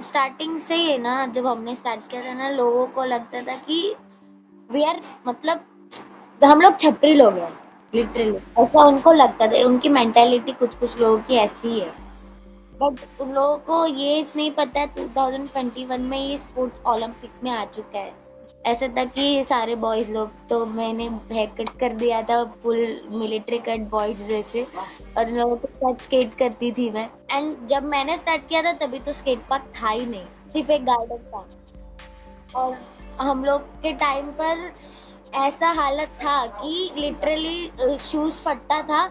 Starting से ही है ना, जब हमने स्टार्ट किया था ना, लोगों को लगता था कि वी आर मतलब हम लोग छपरी लोग हैं, लिटरली ऐसा उनको लगता था। उनकी मेंटेलिटी कुछ कुछ लोगों की ऐसी है, बट उन लोगों को ये नहीं पता है 2021 में ये स्पोर्ट्स ओलंपिक में आ चुका है। ऐसा था कि सारे बॉयज लोग, तो मैंने हेयर कट कर दिया था फुल मिलिट्री कट बॉयज जैसे, और इन लोगों के साथ स्केट करती थी मैं। एंड जब मैंने स्टार्ट किया था तभी तो स्केट पार्क था ही नहीं, सिर्फ एक गार्डन था। और हम लोग के टाइम पर ऐसा हालत था कि लिटरली शूज फटता था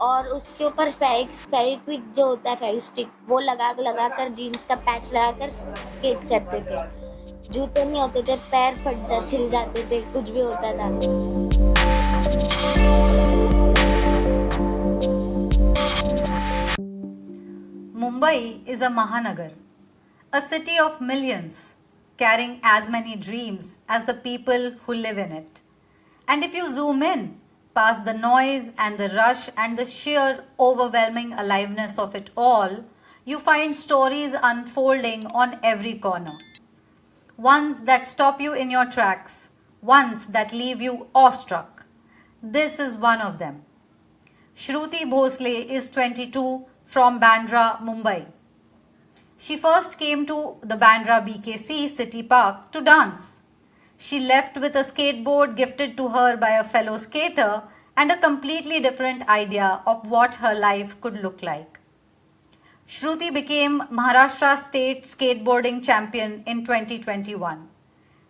और उसके ऊपर फेविक्विक जो होता है, फेविस्टिक, वो लगा लगा कर जीन्स का पैच लगा कर स्केट करते थे। जूते नहीं होते थे, पैर छिल जाते थे, कुछ भी होता था। Mumbai is a Mahanagar, a city of millions, carrying as many dreams as the people who live in it. And if you zoom in, past the noise and the rush and the sheer overwhelming aliveness of it all, you find stories unfolding on every corner. Ones that stop you in your tracks, ones that leave you awestruck. This is one of them. Shruti Bhosle is 22 from Bandra, Mumbai. She first came to the Bandra BKC City Park to dance. She left with a skateboard gifted to her by a fellow skater and a completely different idea of what her life could look like. Shruti became Maharashtra State Skateboarding Champion in 2021.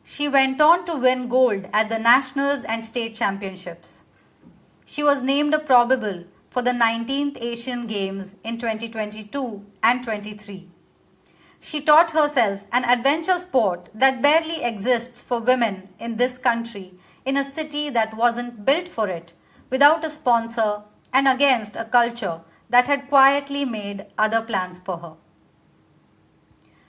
She went on to win gold at the Nationals and State Championships. She was named a probable for the 19th Asian Games in 2022 and 23. She taught herself an adventure sport that barely exists for women in this country, in a city that wasn't built for it, without a sponsor and against a culture that had quietly made other plans for her.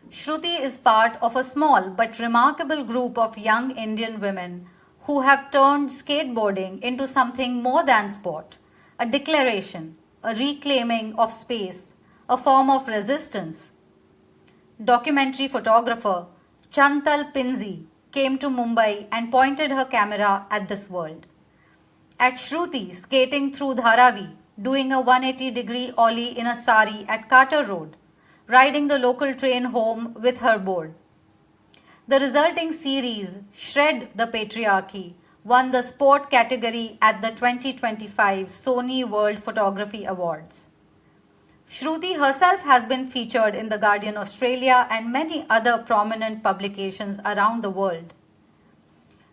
Shruti is part of a small but remarkable group of young Indian women who have turned skateboarding into something more than sport, a declaration, a reclaiming of space, a form of resistance. Documentary photographer Chantal Pinzi came to Mumbai and pointed her camera at this world. At Shruti skating through Dharavi, doing a 180-degree ollie in a sari at Carter Road, riding the local train home with her board. The resulting series, Shred the Patriarchy, won the sport category at the 2025 Sony World Photography Awards. Shruti herself has been featured in The Guardian Australia and many other prominent publications around the world.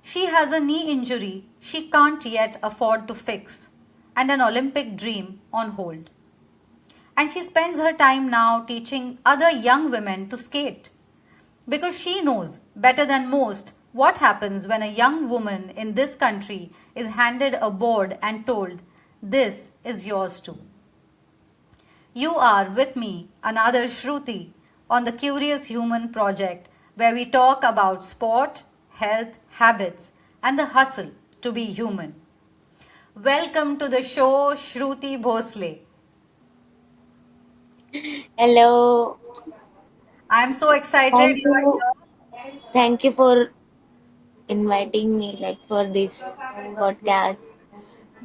She has a knee injury she can't yet afford to fix and an Olympic dream on hold. And she spends her time now teaching other young women to skate because she knows better than most what happens when a young woman in this country is handed a board and told, "This is yours too." You are with me, another Shruti, on the Curious Human project, where we talk about sport, health, habits, and the hustle to be human. Welcome to the show, Shruti Bhosle. Hello. I'm so excited Thank you are you. here. Thank you for inviting me like for this podcast.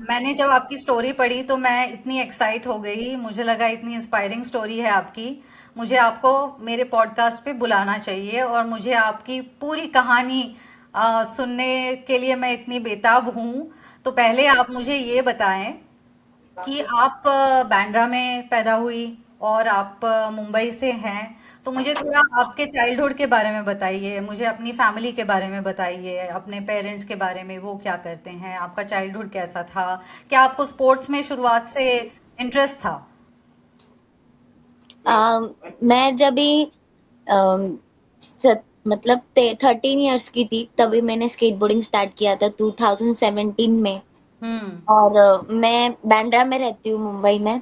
मैंने जब आपकी story पढ़ी तो मैं इतनी excite हो गई, मुझे लगा इतनी इंस्पायरिंग स्टोरी है आपकी, मुझे आपको मेरे पॉडकास्ट पे बुलाना चाहिए और मुझे आपकी पूरी कहानी सुनने के लिए मैं इतनी बेताब हूँ। तो पहले आप मुझे ये बताएं कि आप बांद्रा में पैदा हुई और आप मुंबई से हैं, तो मुझे थोड़ा आपके चाइल्डहुड के बारे में बताइए, मुझे अपनी फैमिली के बारे में बताइए, अपने पेरेंट्स के बारे में, वो क्या करते हैं, आपका चाइल्डहुड कैसा था, क्या आपको स्पोर्ट्स में शुरुआत से इंटरेस्ट था? मैं जब भी मतलब 13 इयर्स की थी तभी मैंने स्केटबोर्डिंग स्टार्ट किया था 2017 में। हम्म। और मैं बांद्रा में रहती हूँ, मुंबई में।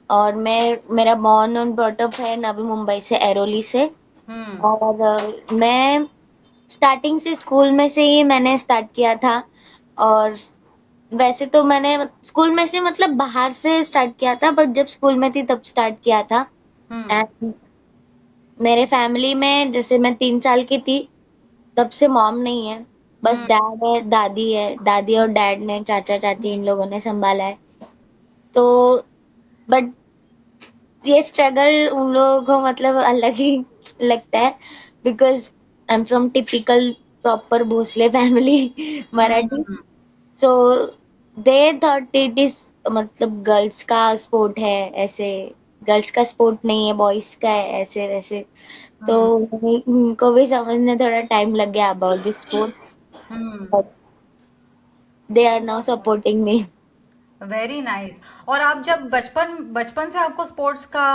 और मेरा बॉर्न और ब्रॉटअप है नवी मुंबई से, एरोली से। हम्म। और मैं स्टार्टिंग से स्कूल में से ही मैंने स्टार्ट किया था। और वैसे तो मैंने स्कूल में से मतलब बाहर से स्टार्ट किया था, बट जब स्कूल में थी तब स्टार्ट किया था। हम्म। एंड मेरे फैमिली में जैसे मैं 3 साल की थी तब से मॉम नहीं है, बस हम्म। डैड है, दादी है। दादी और डैड ने, चाचा चाची इन लोगों ने संभाला है। तो बट ये स्ट्रगल उन लोगों को मतलब अलग ही लगता है, because I am from typical proper Bhosale family Marathi. Hmm. So they thought it is मतलब गर्ल्स का स्पोर्ट है ऐसे, गर्ल्स का स्पोर्ट नहीं है, बॉयज का है ऐसे वैसे। तो हम्म। उनको भी समझने थोड़ा टाइम लग गया about this sport, hmm. But they are now supporting me. Very nice. और आप जब बचपन बचपन से आपको स्पोर्ट्स का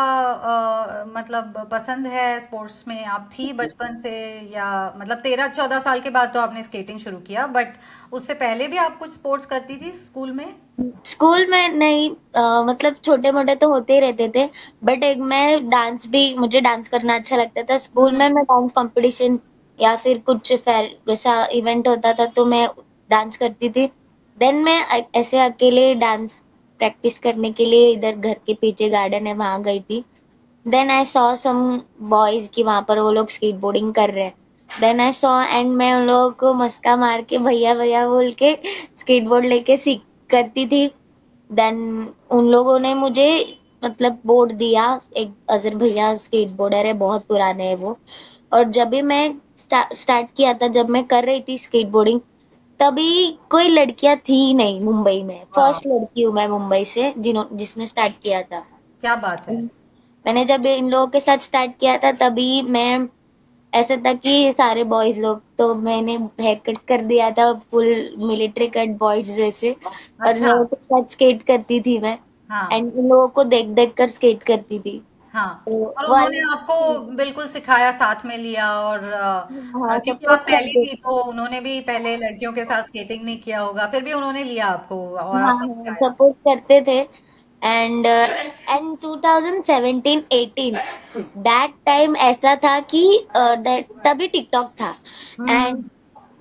मतलब पसंद है, स्पोर्ट्स में आप थी बचपन से, या मतलब 13-14 साल के बाद तो आपने स्केटिंग शुरू किया, बट उससे पहले भी आप कुछ स्पोर्ट्स करती थी स्कूल में? स्कूल में नहीं, मतलब छोटे मोटे तो होते ही रहते थे, बट एक मैं डांस भी, मुझे डांस करना अच्छा लगता था। स्कूल में हम्म। मैं डांस कंपटीशन या फिर कुछ फेयर वैसा इवेंट होता था तो मैं डांस करती थी। देन मैं ऐसे अकेले डांस प्रैक्टिस करने के लिए इधर घर के पीछे गार्डन है वहां गई थी। Then I saw some boys की वहां पर वो लोग स्केट बोर्डिंग कर रहे हैं। देन आई सॉ एंड मैं उन लोगों को मस्का मार के भैया भैया बोल के स्केट बोर्ड लेके सीख करती थी। देन उन लोगों ने मुझे मतलब बोर्ड दिया, एक अजहर भैया स्केट बोर्डर है, बहुत पुराने हैं वो। और जब भी मैं स्टार्ट किया था, जब मैं कर रही थी स्केट बोर्डिंग, तभी कोई लड़कियां थी ही नहीं मुंबई में। वाह, फर्स्ट लड़की हूँ मैं मुंबई से जिसने स्टार्ट किया था। क्या बात है। मैंने जब इन लोगों के साथ स्टार्ट किया था तभी मैं, ऐसा था कि सारे बॉयज लोग, तो मैंने हेयर कट कर दिया था फुल मिलिट्री कट बॉयज जैसे, और इन अच्छा। लोगों के साथ स्केट करती थी मैं। हाँ। एंड इन लोगों को देख देख कर स्केट करती थी। हाँ। तो और वो उन्होंने अलग आपको ही- बिल्कुल सिखाया, साथ में लिया, और हाँ, क्योंकि आप सपोर्ट कर पहली थी देती तो उन्होंने भी पहले लड़कियों के साथ स्केटिंग नहीं किया होगा, फिर भी उन्होंने लिया आपको और हाँ आपको हाँ, सिखाया। सपोर्ट करते थे। एंड 2017-18 दैट टाइम ऐसा था कि तभी टिकटॉक था। एंड हम्म।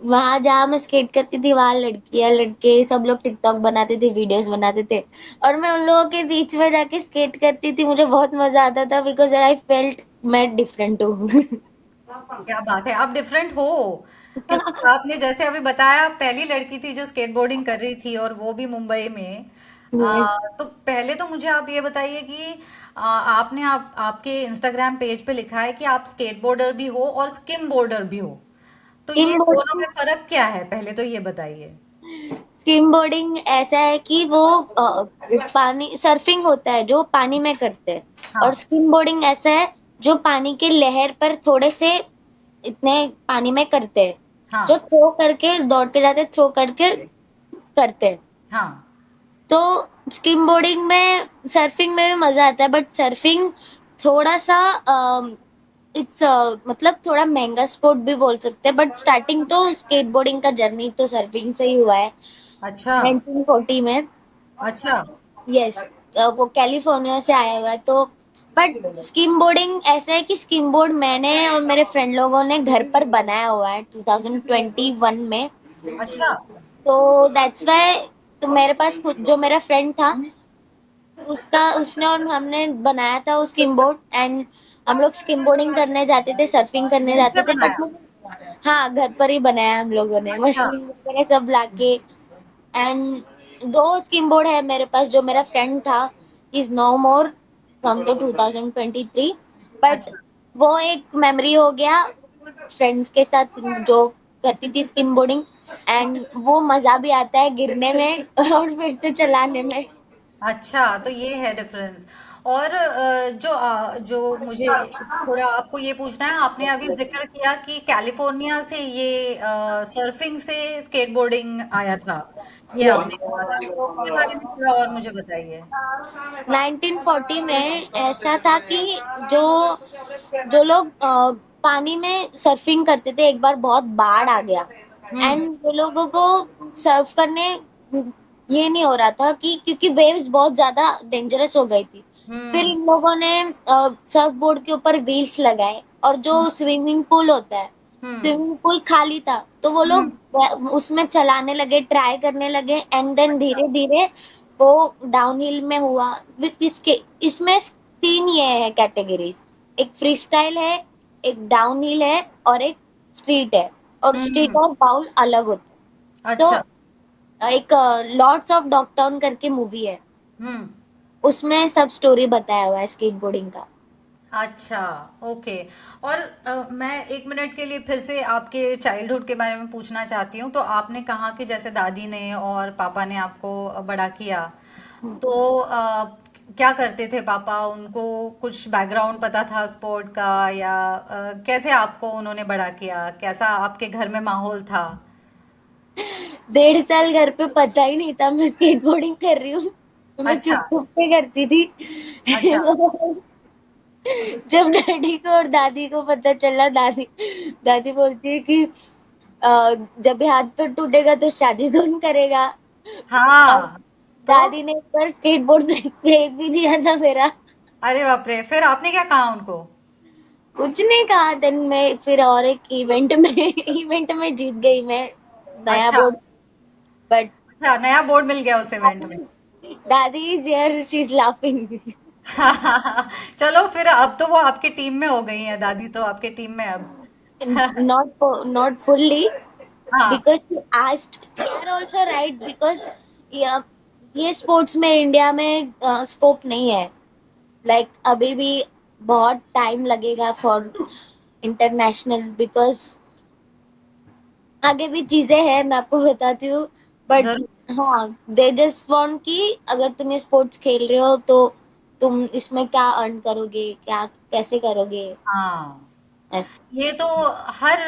वहां जहाँ मैं स्केट करती थी वहां लड़कियां लड़के सब लोग टिकटॉक बनाते थे, वीडियोस बनाते थे, और मैं उन लोगों के बीच में जाके स्केट करती थी। मुझे बहुत मजा आता था बिकॉज आई फेल्ट मैं डिफरेंट हूँ। क्या बात है, आप डिफरेंट हो। क्योंकि आपने जैसे अभी बताया, आप पहली लड़की थी जो स्केटबोर्डिंग कर रही थी, और वो भी मुंबई में। यस। तो पहले तो मुझे आप ये बताइए कि आपने आपके इंस्टाग्राम पेज पे लिखा है कि आप स्केटबोर्डर भी हो और स्किम बोर्डर भी हो। तो ये स्किम दोनों में बोर्डिंग, फर्क क्या है, पहले तो ये बताइए। स्किम बोर्डिंग ऐसा है कि वो पानी सर्फिंग होता है जो पानी में करते हैं, और हाँ। स्किम बोर्डिंग ऐसा है जो पानी के लहर पर थोड़े से इतने पानी में करते हैं, जो हाँ। थ्रो करके दौड़ के जाते, थ्रो करके करते हैं। हाँ। तो स्किम बोर्डिंग में सर्फिंग में भी मजा आता है, बट सर्फिंग थोड़ा सा इट्स मतलब थोड़ा महंगा स्पोर्ट भी बोल सकते हैं, बट स्टार्टिंग तो स्केटबोर्डिंग का जर्नी तो सर्फिंग से ही हुआ है अच्छा। 1940 में। अच्छा। यस, वो कैलिफोर्निया से आया हुआ है। तो बट स्कीम बोर्डिंग ऐसा है कि स्कीम बोर्ड मैंने और मेरे फ्रेंड लोगों ने घर पर बनाया हुआ है 2021 में। अच्छा। तो दैट्स वाई, तो मेरे पास खुद जो मेरा फ्रेंड था उसका, उसने और हमने बनाया था वो स्किम बोर्ड। एंड हम लोग स्किम बोर्डिंग करने जाते थे, सर्फिंग करने खुद से जाते थे, बनाया? बट हाँ घर पर ही बनाया हम लोगों ने, अच्छा। मशीन वगैरह सब लाके। एंड दो स्किम बोर्ड है मेरे पास। जो मेरा फ्रेंड था is no more from the 2023, but अच्छा। वो एक मेमोरी हो गया फ्रेंड्स के साथ जो करती थी स्किम बोर्डिंग। एंड वो मजा भी आता है गिरने में और फिर से चलाने में। अच्छा, तो ये है डिफरेंस। और जो मुझे थोड़ा आपको ये पूछना है, आपने अभी जिक्र किया कि कैलिफोर्निया से ये सर्फिंग से स्केटबोर्डिंग आया था, ये यस, आपने कहा था, तो उसके बारे में थोड़ा और मुझे बताइए। 1940 में ऐसा था कि जो जो लोग पानी में सर्फिंग करते थे, एक बार बहुत बाढ़ आ गया। हम्म। एंड वो लोगों को सर्फ करने ये नहीं हो रहा था कि क्योंकि वेव्स बहुत ज्यादा डेंजरस हो गई थी। फिर हम्म। इन लोगों ने सर्फ बोर्ड के ऊपर व्हील्स लगाए, और जो स्विमिंग पूल होता है, हम्म। स्विमिंग पूल खाली था तो वो लोग हम्म। उसमें चलाने लगे, ट्राई करने लगे। एंड देन धीरे धीरे वो डाउनहिल में हुआ। इसके इसमें तीन ये है कैटेगरीज, एक फ्री स्टाइल है, एक डाउन हिल है और एक स्ट्रीट है, और स्ट्रीट हम्म। और बाउल अलग होते हैं। तो अच्छा। एक लॉर्ड्स ऑफ डॉगटाउन करके मूवी है, हम्म। उसमें सब स्टोरी बताया हुआ है स्केट बोर्डिंग का। अच्छा। ओके। और मैं 1 मिनट के लिए फिर से आपके चाइल्डहुड के बारे में पूछना चाहती हूँ। तो आपने कहा कि जैसे दादी ने और पापा ने आपको बड़ा किया, तो क्या करते थे पापा? उनको कुछ बैकग्राउंड पता था स्पोर्ट का, या कैसे आपको उन्होंने बड़ा किया? कैसा आपके घर में माहौल था? 1.5 साल घर पे पता ही नहीं था मैं स्केटबोर्डिंग कर रही हूँ, तो मैं अच्छा। चुप चुप के करती थी। अच्छा। जब डैडी को और दादी को पता चला, दादी दादी बोलती है कि जब ये हाथ पैर टूटेगा तो शादी कौन करेगा। और हाँ। तो दादी ने एक बार स्केटबोर्ड फेंक भी दिया था मेरा। अरे बाप रे, फिर आपने क्या कहा उनको? कुछ नहीं कहा। देन मैं फिर और एक इवेंट में इवेंट में जीत गई मैं नया अच्छा। बोर्ड। बट अच्छा, नया बोर्ड मिल गया उस इवेंट में। दादी is here, she is laughing. चलो, फिर अब तो वो आपके टीम में हो गई है, दादी तो आपके टीम में अब। Not fully, हाँ। because she asked. They are also right because ये स्पोर्ट्स में इंडिया में स्कोप नहीं है। लाइक अभी भी बहुत टाइम लगेगा फॉर इंटरनेशनल, बिकॉज आगे भी चीजें हैं, मैं आपको बताती हूँ। बट जरूर। हाँ, दे जस्ट वांट कि अगर तुम ये स्पोर्ट्स खेल रहे हो तो तुम इसमें क्या अर्न करोगे, क्या कैसे करोगे, हाँ, ऐसे। ये तो हर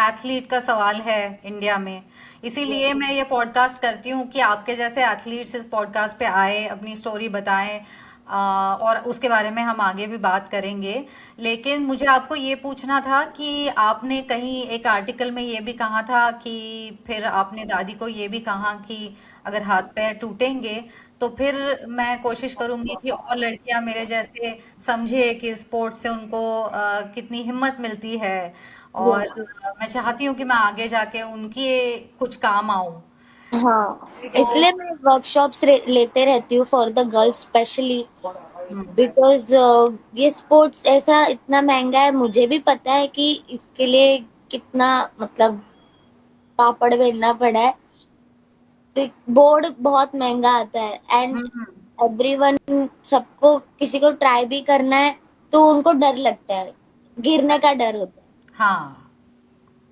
एथलीट का सवाल है इंडिया में। इसीलिए मैं ये पॉडकास्ट करती हूँ कि आपके जैसे एथलीट्स इस पॉडकास्ट पे आए, अपनी स्टोरी बताएं, और उसके बारे में हम आगे भी बात करेंगे। लेकिन मुझे आपको ये पूछना था कि आपने कहीं एक आर्टिकल में ये भी कहा था कि फिर आपने दादी को ये भी कहा कि अगर हाथ पैर टूटेंगे तो फिर मैं कोशिश करूंगी कि और लड़कियां मेरे जैसे समझे कि स्पोर्ट्स से उनको कितनी हिम्मत मिलती है। और मैं चाहती हूँ कि मैं आगे जाके उनके कुछ काम आऊं। हाँ, तो इसलिए मैं वर्कशॉप्स लेते रहती हूँ for the girls specially, hmm. Because ये स्पोर्ट्स ऐसा इतना महंगा है। मुझे भी पता है कि इसके लिए कितना मतलब पापड़ बेलना पड़ा है। बोर्ड बहुत महंगा आता है, एंड हम्म। एवरीवन, सबको किसी को ट्राई भी करना है तो उनको डर लगता है, गिरने का डर होता है। हाँ,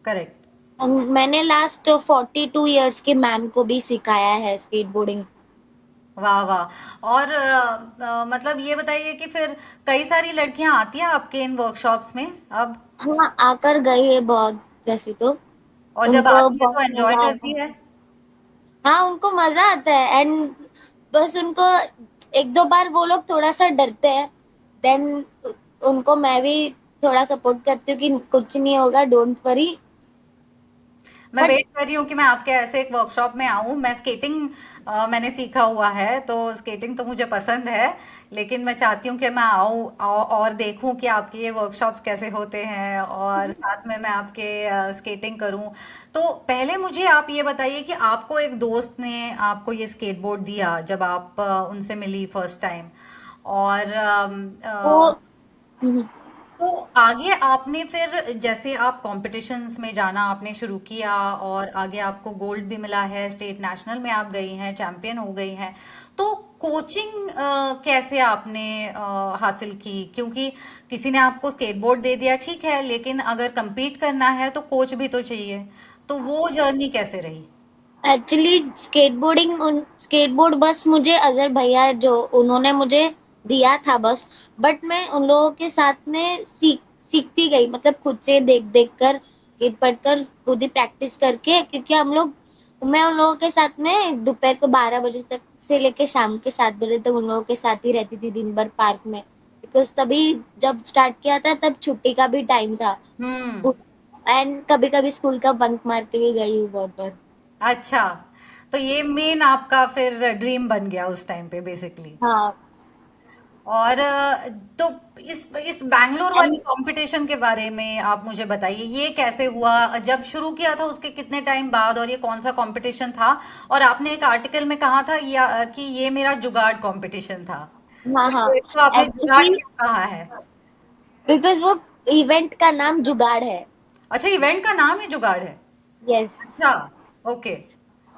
करेक्ट। मैंने लास्ट 42 इयर्स की मैम को भी सिखाया है स्केटबोर्डिंग। वाह वाह। और मतलब ये बताइए कि फिर कई सारी लड़कियां आती हैं आपके इन वर्कशॉप्स में अब? हाँ, आकर गई है बहुत, वैसे तो और जब उनको आती है बहुत तो एंजॉय मजा आता है। करती है? हाँ, उनको मजा आता है, एंड बस उनको एक दो बार वो लोग थोड़ा सा डरते हैं। देन उनको मैं भी थोड़ा सपोर्ट करती हूँ कि कुछ नहीं होगा, डोंट वरी। मैं बट वेट कर रही हूँ कि मैं आपके ऐसे एक वर्कशॉप में आऊँ। मैं स्केटिंग मैंने सीखा हुआ है, तो स्केटिंग तो मुझे पसंद है। लेकिन मैं चाहती हूँ कि मैं और देखूँ कि आपके ये वर्कशॉप्स कैसे होते हैं, और साथ में मैं आपके स्केटिंग करूँ। तो पहले मुझे आप ये बताइए कि आपको एक दोस्त ने आपको ये स्केटबोर्ड दिया जब आप उनसे मिली फर्स्ट टाइम, और वो हम्म, तो आगे आपने फिर जैसे आप कॉम्पिटिशन्स में जाना आपने शुरू किया, और आगे आपको गोल्ड भी मिला है, स्टेट नेशनल में आप गई हैं, चैंपियन हो गई हैं। तो कोचिंग कैसे आपने हासिल की? क्योंकि किसी ने आपको स्केटबोर्ड दे दिया ठीक है, लेकिन अगर compete करना है तो कोच भी तो चाहिए। तो वो जर्नी कैसे रही? एक्चुअली स्केटबोर्ड बस मुझे अजहर भैया जो उन्होंने मुझे दिया था बस। बट मैं उन लोगों के साथ में सीखती गई, मतलब खुद से देख देख कर, गिर पढ़ कर, खुद ही प्रैक्टिस करके, क्योंकि मैं उन लोगों के साथ में दोपहर को 12 बजे तक से लेके शाम के 7 बजे तक उन लोगों के साथ ही रहती थी दिन भर पार्क में। बिकॉज तभी जब स्टार्ट किया था तब छुट्टी का भी टाइम था, हम्म। एंड कभी कभी स्कूल का बंक मार के भी गई हूँ बहुत बार। अच्छा, तो ये मेन आपका फिर ड्रीम बन गया उस टाइम पे बेसिकली। हाँ, और तो इस बैंगलोर वाली एंड कंपटीशन के बारे में आप मुझे बताइए, ये कैसे हुआ? जब शुरू किया था उसके कितने टाइम बाद, और ये कौन सा कंपटीशन था? और आपने एक आर्टिकल में कहा था कि ये मेरा जुगाड़ कंपटीशन था। हाँ, हाँ, तो इसको आपने जुगाड़ एक्चुअली क्यों कहा है? बिकॉज वो इवेंट का नाम जुगाड़ है। अच्छा, इवेंट का नाम ही जुगाड़ है। यस। अच्छा। ओके।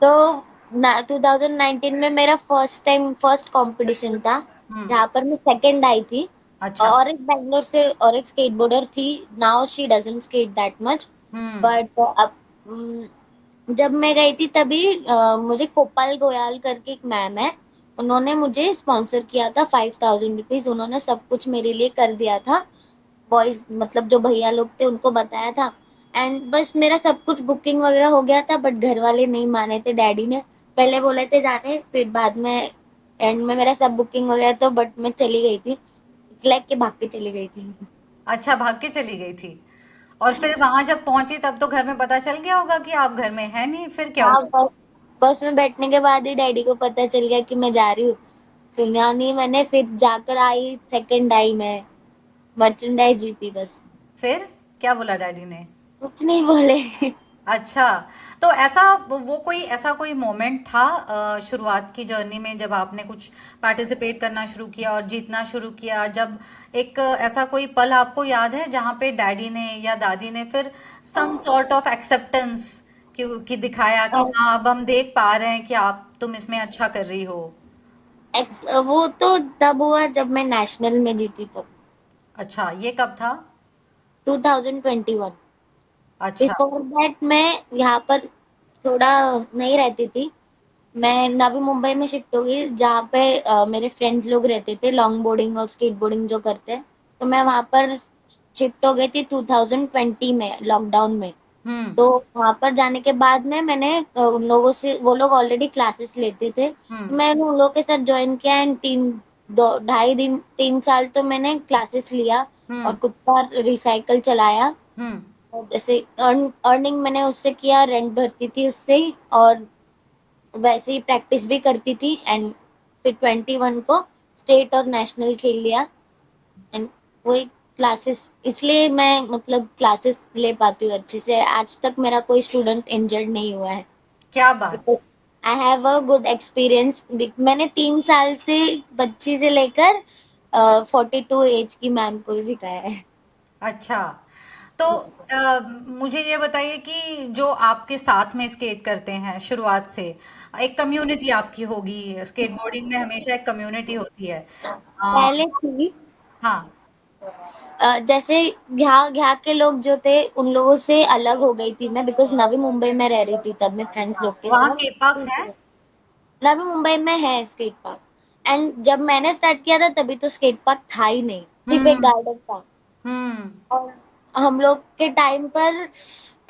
तो 2019 में मेरा फर्स्ट कंपटीशन था, हम्म। जहाँ पर मैं सेकंड आई थी। अच्छा। और एक बैंगलोर से और एक स्केटबोर्डर थी। Now she doesn't skate that much. Hmm. But अब जब मैं गई थी तभी मुझे कोपाल गोयल करके एक मैम है, उन्होंने मुझे स्पॉन्सर किया था 5,000 रुपीज। उन्होंने सब कुछ मेरे लिए कर दिया था। बॉयज मतलब जो भैया लोग थे उनको बताया था। एंड बस मेरा सब कुछ बुकिंग वगैरह हो गया था, बट घर वाले नहीं माने थे। डैडी ने पहले बोले थे जाने, फिर बाद में एंड में मेरा सब बुकिंग हो गया, तो बट मैं चली गई थी। इट्स लाइक के भाग के चली गई थी। अच्छा, भाग के चली गई थी। और फिर वहां जब पहुंची तब तो घर में पता चल गया होगा कि आप घर में है नहीं, फिर क्या हाँ, हुआ? बस में बैठने के बाद ही डैडी को पता चल गया कि मैं जा रही हूँ। सुना नहीं मैंने, फिर जाकर आई, सेकंड आई मैं, मर्चेंडाइज जीती बस। फिर क्या बोला डैडी ने? कुछ नहीं बोले। अच्छा। तो ऐसा वो कोई ऐसा कोई मोमेंट था शुरुआत की जर्नी में जब आपने कुछ पार्टिसिपेट करना शुरू किया और जीतना शुरू किया, जब एक ऐसा कोई पल आपको याद है जहाँ पे डैडी ने या दादी ने फिर सम सॉर्ट ऑफ एक्सेप्टेंस कि दिखाया कि हाँ अब हम देख पा रहे हैं कि आप तुम इसमें अच्छा कर रही हो? वो तो तब हुआ जब मैं नेशनल में जीती तब। अच्छा, ये कब था? 2021। अच्छा। बिफोर दैट मैं यहाँ पर थोड़ा नहीं रहती थी। मैं नवी मुंबई में शिफ्ट हो गई, जहाँ पे मेरे फ्रेंड्स लोग रहते थे, लॉन्ग बोर्डिंग और स्केट बोर्डिंग जो करते हैं। तो मैं वहां पर शिफ्ट हो गई थी 2020 में, लॉकडाउन में। हम्म। तो वहां पर जाने के बाद में मैंने उन लोगों से, वो लोग ऑलरेडी क्लासेस लेते थे, तो हम्म। मैंने उन लोगों के साथ ज्वाइन किया। एंड 2 ढाई दिन 3 साल तो मैंने क्लासेस लिया और हम्म। खुद का रिसाइकल चलाया। हम्म। और जैसे अर्निंग मैंने उससे किया, रेंट भरती थी उससे ही, और वैसे ही प्रैक्टिस भी करती थी। एंड फिर 21 को स्टेट और नेशनल खेल लिया। एंड वही क्लासेस, इसलिए मैं मतलब क्लासेस ले पाती हूँ अच्छे से। आज तक मेरा कोई स्टूडेंट इंजर्ड नहीं हुआ है, क्या बात है। Because I have a good experience. मैंने 3 साल से बच्ची से लेकर 42 एज की मैम को ही सिखाया है। अच्छा। तो मुझे ये बताइए कि जो आपके साथ में स्केट करते हैं शुरुआत से, एक कम्युनिटी आपकी होगी, स्केटबोर्डिंग में हमेशा एक कम्युनिटी होती है। पहले थी। हाँ। जैसे यहाँ यहाँ के लोग जो थे उन लोगों से अलग हो गई थी मैं, बिकॉज नवी मुंबई में रह रही थी तब मैं फ्रेंड्स लोग के वहाँ साथ। स्केट पार्क्स हैं? नवी मुंबई में है स्केट पार्क। एंड जब मैंने स्टार्ट किया था तभी तो स्केट पार्क था ही नहीं, सिर्फ एक हम्म। गार्डन था। हम्म। और हम लोग के टाइम पर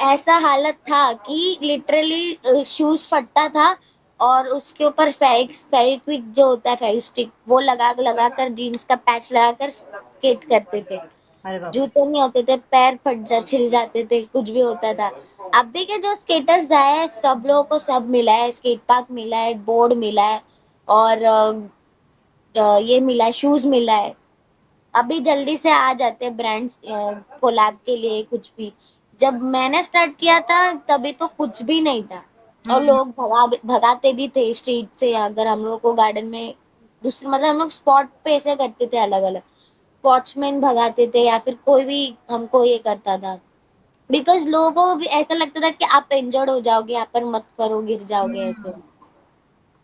ऐसा हालत था कि लिटरली शूज फटता था, और उसके ऊपर फेविक्विक जो होता है, फेविस्टिक, वो लगा लगा कर, जीन्स का पैच लगाकर स्केट करते थे। अरे बाप रे। जूते नहीं होते थे, पैर छिल जाते थे, कुछ भी होता था। अभी के जो स्केटर्स आए हैं, सब लोगों को सब मिला है, स्केट पार्क मिला है, बोर्ड मिला है, और ये मिला है, शूज मिला है। अभी जल्दी से आ जाते हैं ब्रांड्स कोलैब के लिए कुछ भी। जब मैंने स्टार्ट किया था तभी तो कुछ भी नहीं था। और हम्म। लोग भगाते भी थे स्ट्रीट से, अगर हम लोग को गार्डन में दूसरे, मतलब हम लोग स्पॉट पे ऐसे करते थे अलग अलग। वॉचमैन भगाते थे या फिर कोई भी हमको ये करता था, बिकॉज लोगों को भी ऐसा लगता था कि आप इंजर्ड हो जाओगे, यहाँ पर मत करो, गिर जाओगे ऐसे। हम्म।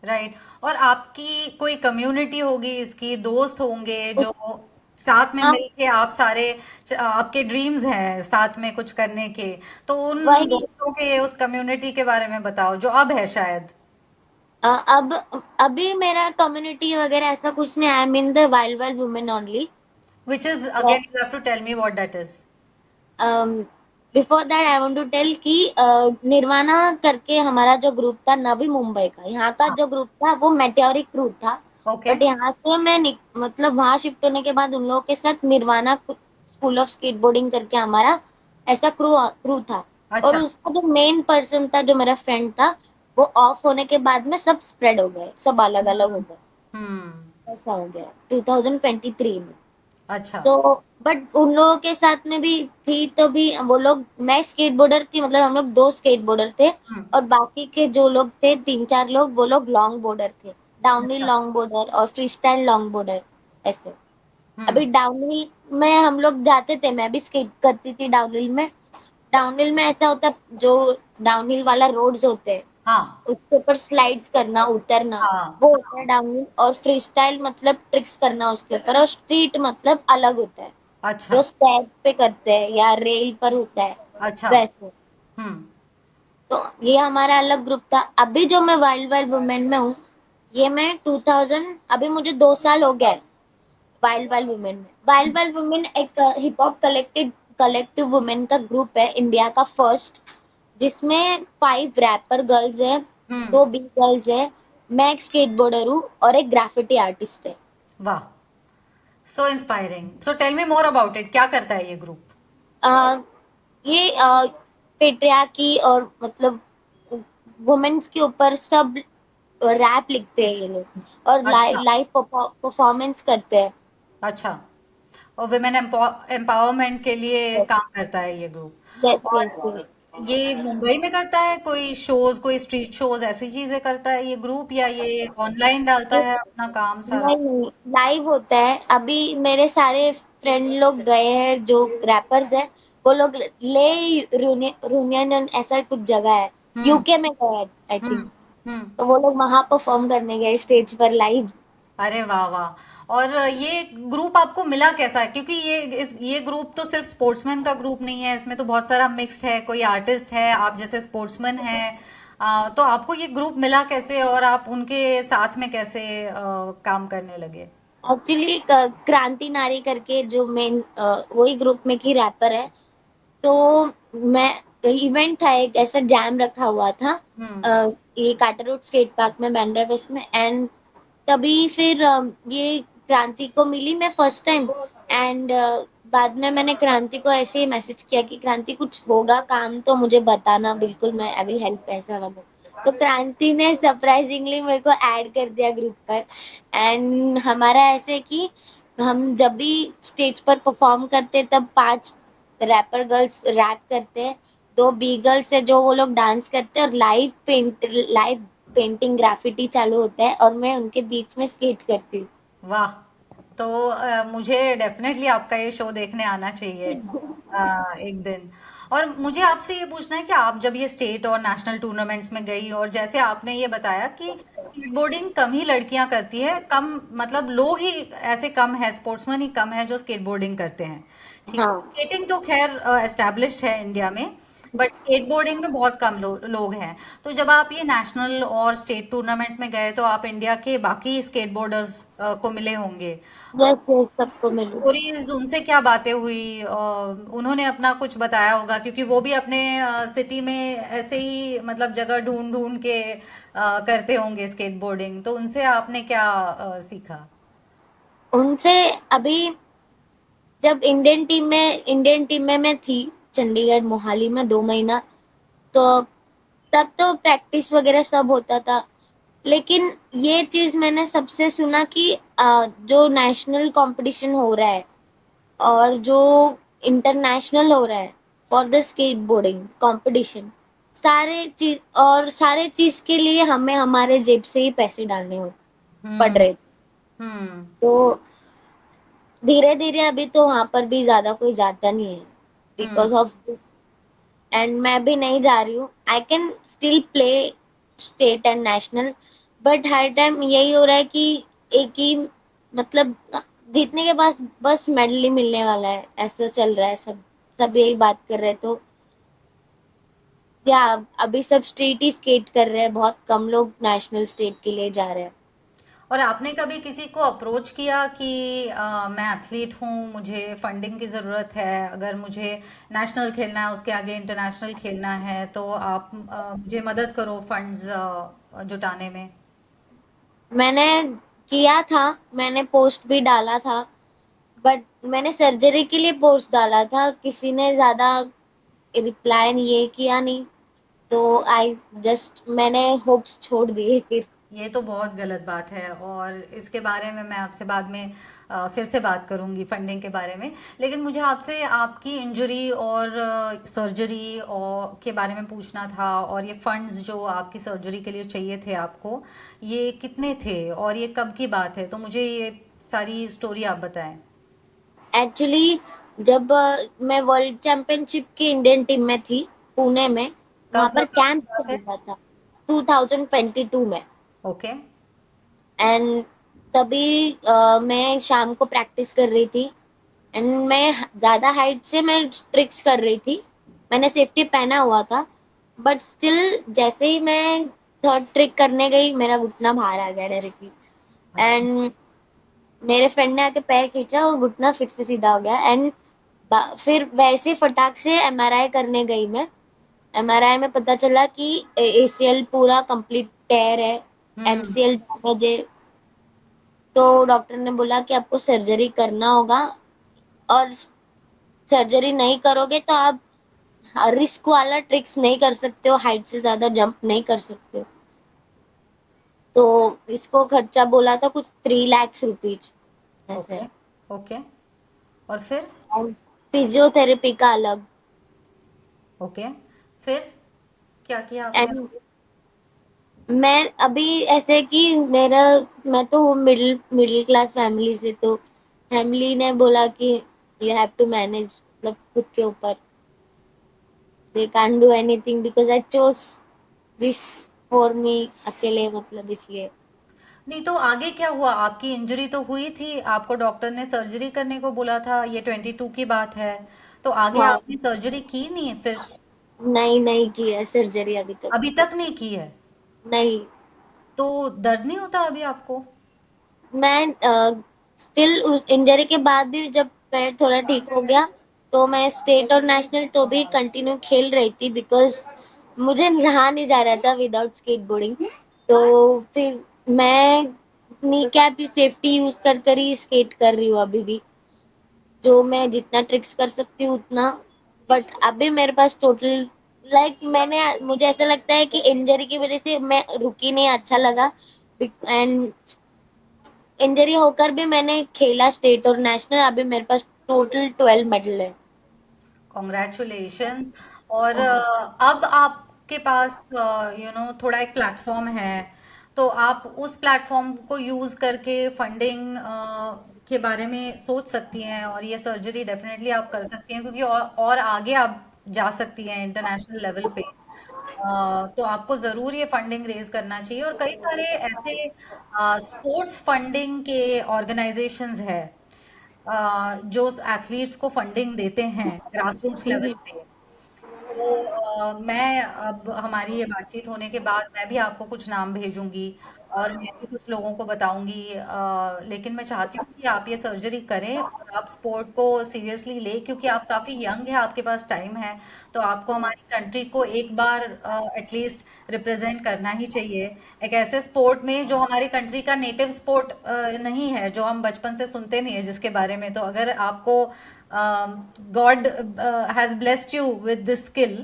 राइट। और आपकी कोई कम्युनिटी होगी, इसकी दोस्त होंगे जो साथ में हाँ, मिलके आप सारे, आपके ड्रीम्स हैं साथ में कुछ करने के, तो उन वही। दोस्तों के, उस कम्युनिटी के बारे में बताओ जो अब है शायद। अब अभी मेरा कम्युनिटी वगैरह ऐसा कुछ नहीं, I am in the wild wild women only. Which is again you have to tell me what that is. Before that I want to tell कि निर्वाणा करके हमारा जो ग्रुप था, नवी मुंबई का, यहाँ का हाँ। जो ग्रुप था वो मेटेओरिक ग्रुप था। ओके। बट यहाँ से मैं मतलब वहां शिफ्ट होने के बाद उन लोगों के साथ निर्वाणा स्कूल ऑफ स्केटबोर्डिंग करके हमारा ऐसा क्रू क्रू था। और अच्छा। उसका जो मेन पर्सन था, जो मेरा फ्रेंड था, वो ऑफ होने के बाद में सब स्प्रेड हो गए, सब अलग अलग हो गए। हम्म। ऐसा हो गया 2023 में। अच्छा। तो बट उन लोगों के साथ में भी थी, तो भी वो लोग, मैं स्केटबोर्डर थी, मतलब हम लोग 2 स्केटबोर्डर थे। हम्म। और बाकी के जो लोग थे 3 4 लोग, वो लोग लॉन्ग बोर्डर थे, डाउनहिल अच्छा। लॉन्ग बोर्डर और फ्री स्टाइल लॉन्ग बोर्डर, ऐसे। अभी हम्म। डाउनहिल में हम लोग जाते थे, मैं भी स्केट करती थी डाउनहिल में। डाउनहिल में ऐसा होता है, जो डाउनहिल वाला रोड्स होते हैं हाँ उसके ऊपर स्लाइड्स करना, उतरना, हाँ वो होता है हाँ। डाउनहिल। और फ्री स्टाइल मतलब ट्रिक्स करना उसके ऊपर, और स्ट्रीट मतलब अलग होता है, अच्छा जो स्टैग पे करते हैं या रेल पर होता है अच्छा। वैसे। हम्म। तो ये हमारा अलग ग्रुप था। अभी जो मैं वाइल्ड वाइल्ड वुमेन में हूँ, ये मैं 2000, अभी मुझे 2 साल हो गए वाइल्ड वाइल्ड वुमेन में। वाइल्ड वाइल्ड वुमेन एक हिप हॉप कलेक्टिव वुमेन का ग्रुप है, इंडिया का फर्स्ट, जिसमें 5 रैपर गर्ल्स है, हम्म। 2 बी गर्ल्स है, मैं एक स्केटबोर्डर हूँ और एक ग्राफिटी आर्टिस्ट है। वाह, so inspiring. So tell me more about it, क्या करता है ये ग्रुप? आ, ये पेट्रियार्की और मतलब वुमेन्स के ऊपर सब रैप लिखते हैं ये लोग, और अच्छा लाइव परफॉर्मेंस करते हैं। अच्छा। और वुमेन एम्पावरमेंट के लिए काम करता है ये ग्रुप। यस और यस यस। ये मुंबई में करता है कोई शोज, कोई स्ट्रीट शोज ऐसी चीजें करता है ये ग्रुप, या ये ऑनलाइन डालता है अपना काम सारा? नहीं नहीं, लाइव होता है। अभी मेरे सारे फ्रेंड लोग गए हैं जो रैपर्स है, वो लोग ले यूनियन ऐसा कुछ जगह है, हम्म यूके में गए आई थिंक। हम्म हम्म। तो वो लोग वहां परफॉर्म करने गए स्टेज पर लाइव। अरे वाह वाह। और ये ग्रुप आपको मिला कैसा है? क्योंकि ये ग्रुप तो सिर्फ स्पोर्ट्समैन का ग्रुप नहीं है, इसमें तो बहुत सारा मिक्स है, कोई आर्टिस्ट है, आप जैसे स्पोर्ट्समैन है। तो आपको ये ग्रुप मिला कैसे और आप उनके साथ में कैसे काम करने लगे? एक्चुअली क्रांति नारी करके जो मेन वही ग्रुप में की रैपर है। तो मैं इवेंट था, एक ऐसा जैम रखा हुआ था हम्म। अ, ये काटा रोड स्केट पार्क में, बैंड्रा वेस्ट में। एंड तभी फिर ये क्रांति को मिली मैं फर्स्ट टाइम। एंड बाद में मैंने क्रांति को ऐसे ही मैसेज किया कि क्रांति कुछ होगा काम तो मुझे बताना, बिल्कुल मैं आई विल हेल्प, ऐसा वगैरह। तो क्रांति ने सरप्राइजिंगली मेरे को ऐड कर दिया ग्रुप पर। एंड हमारा ऐसे कि हम जब भी स्टेज पर परफॉर्म करते तब 5 रैपर गर्ल्स रैप करते हैं, 2 बी गर्ल्स है जो वो लोग डांस करते हैं, और लाइव पेंटिंग ग्राफिटी चालू होता है और मैं उनके बीच में स्केट करती हूँ। वाह। तो मुझे डेफिनेटली आपका ये शो देखने आना चाहिए एक दिन। और मुझे आपसे ये पूछना है कि आप जब ये स्टेट और नेशनल टूर्नामेंट्स में गई, और जैसे आपने ये बताया कि स्केटबोर्डिंग कम ही लड़कियां करती है, कम मतलब लोग ही ऐसे कम है, स्पोर्ट्समैन ही कम है जो स्केटबोर्डिंग करते हैं। ठीक है, हाँ स्केटिंग तो खैर एस्टेब्लिश्ड है इंडिया में, बट स्केटबोर्डिंग में बहुत कम लोग हैं। तो जब आप ये नेशनल और स्टेट टूर्नामेंट्स में गए तो आप इंडिया के बाकी स्केटबोर्डर्स को मिले होंगे। तो यस यस, सबको मिलूँ। स्टोरीज, उनसे क्या बातें हुई? उन्होंने अपना कुछ बताया होगा, क्योंकि वो भी अपने सिटी में ऐसे ही मतलब जगह ढूंढ ढूंढ के करते होंगे स्केटबोर्डिंग। तो उनसे आपने क्या सीखा? उनसे अभी जब इंडियन टीम में मैं थी चंडीगढ़ मोहाली में 2 महीना, तो तब तो प्रैक्टिस वगैरह सब होता था। लेकिन ये चीज मैंने सबसे सुना कि जो नेशनल कंपटीशन हो रहा है और जो इंटरनेशनल हो रहा है for the skateboarding competition, सारे चीज के लिए हमें हमारे जेब से ही पैसे डालने हो पड़ हम्म रहे थे। हम्म तो धीरे धीरे अभी तो वहां पर भी ज्यादा कोई जाता नहीं है हम्म बिकॉज ऑफ, एंड मैं भी नहीं जा रही हूँ। I can still play state and national, but her time यही हो रहा है कि एक ही मतलब जीतने के बाद बस मेडल ही मिलने वाला है, ऐसा चल रहा है सब। सब यही बात कर रहे हैं। तो या अभी सब स्ट्रीट ही स्केट कर रहे हैं, बहुत कम लोग नेशनल स्टेट के लिए जा रहे हैं। और आपने कभी किसी को अप्रोच किया कि मैं एथलीट हूँ, मुझे फंडिंग की ज़रूरत है, अगर मुझे नेशनल खेलना है, उसके आगे इंटरनेशनल खेलना है, तो आप मुझे मदद करो फंड्स जुटाने में? मैंने किया था, मैंने पोस्ट भी डाला था, बट मैंने सर्जरी के लिए पोस्ट डाला था, किसी ने ज्यादा रिप्लाई नहीं ये किया नहीं। तो आई जस्ट मैंने होप्स छोड़ दिए फिर। ये तो बहुत गलत बात है, और इसके बारे में मैं आपसे बाद में फिर से बात करूंगी फंडिंग के बारे में। लेकिन मुझे आपसे आपकी इंजरी और सर्जरी और के बारे में पूछना था, और ये फंड्स जो आपकी सर्जरी के लिए चाहिए थे आपको, ये कितने थे और ये कब की बात है? तो मुझे ये सारी स्टोरी आप बताएं। एक्चुअली जब मैं वर्ल्ड चैंपियनशिप की इंडियन टीम में थी पुणे में, वहां कब पर कब की कैंप बात है? चल रहा था 2022 में। ओके। एंड तभी मैं शाम को प्रैक्टिस कर रही थी एंड मैं ज्यादा हाइट से मैं ट्रिक्स कर रही थी। मैंने सेफ्टी पहना हुआ था, बट स्टिल जैसे ही मैं थर्ड ट्रिक करने गई मेरा घुटना बाहर आ गया डायरेक्टली। अच्छा। एंड मेरे फ्रेंड ने आके पैर खींचा और घुटना फिर से सीधा हो गया। एंड फिर वैसे फटाक से एमआरआई करने गई मैं। एमआरआई में पता चला कि एसीएल पूरा कंप्लीट टेयर है, हम्म। एमसीएल डैमेज है। तो डॉक्टर ने बोला कि आपको सर्जरी करना होगा, और सर्जरी नहीं करोगे तो आप रिस्क वाला ट्रिक्स नहीं कर सकते हो, हाइट से ज्यादा जंप नहीं कर सकते हो। तो इसको खर्चा बोला था कुछ 3 लाख रुपीज ऐसे। ओके। ओके। और फिर? और फिजियोथेरेपी का अलग। ओके। फिर क्या किया आपने? एंड मैं अभी ऐसे कि मेरा मैं तो हूँ मिडिल मिडिल क्लास फैमिली से, तो फैमिली ने बोला कि यू हैव टू मैनेज, मतलब खुद के ऊपर। They can't do anything because I chose this for me, अकेले, मतलब इसलिए। नहीं तो आगे क्या हुआ? आपकी इंजरी तो हुई थी, आपको डॉक्टर ने सर्जरी करने को बोला था, ये 22 की बात है। तो आगे हाँ, आपने सर्जरी की नहीं फिर? नहीं नहीं की है सर्जरी अभी तक। अभी तक नहीं की है? नहीं। तो दर्द नहीं होता अभी आपको? मैं स्टिल उस इंजरी के बाद भी जब पैर थोड़ा ठीक हो गया, तो मैं स्टेट और नेशनल तो भी कंटिन्यू खेल रही थी, बिकॉज मुझे रहा नहीं जा रहा था विदाउट स्केट बोर्डिंग। तो फिर मैं नी कैप सेफ्टी यूज कर कर ही स्केट कर रही हूँ अभी भी, जो मैं जितना ट्रिक्स कर सकती हूँ उतना। बट अभी मेरे पास टोटल मैंने मुझे ऐसा लगता है कि इंजरी की वजह से मैं रुकी नहीं, अच्छा लगा। एंड इंजरी होकर भी मैंने खेला स्टेट और नेशनल, अभी मेरे पास टोटल 12 मेडल है। कॉन्ग्रेचुलेशंस। और अब आपके पास थोड़ा एक प्लेटफॉर्म है, तो आप उस प्लेटफॉर्म को यूज करके फंडिंग के बारे में सोच सकती हैं, और ये सर्जरी डेफिनेटली आप कर सकती हैं, क्योंकि और आगे आप जा सकती हैं इंटरनेशनल लेवल पे। तो आपको जरूर ये फंडिंग रेज करना चाहिए। और कई सारे ऐसे स्पोर्ट्स फंडिंग के ऑर्गेनाइजेशंस है जो एथलीट्स को फंडिंग देते हैं ग्रास रूट्स लेवल पे। तो मैं अब हमारी ये बातचीत होने के बाद मैं भी आपको कुछ नाम भेजूंगी, और मैं भी कुछ लोगों को बताऊंगी। लेकिन मैं चाहती हूँ कि आप ये सर्जरी करें और आप स्पोर्ट को सीरियसली लें, क्योंकि आप काफ़ी यंग हैं, आपके पास टाइम है। तो आपको हमारी कंट्री को एक बार एटलीस्ट रिप्रेजेंट करना ही चाहिए, एक ऐसे स्पोर्ट में जो हमारी कंट्री का नेटिव स्पोर्ट नहीं है, जो हम बचपन से सुनते नहीं है जिसके बारे में। तो अगर आपको God has blessed you with this skill,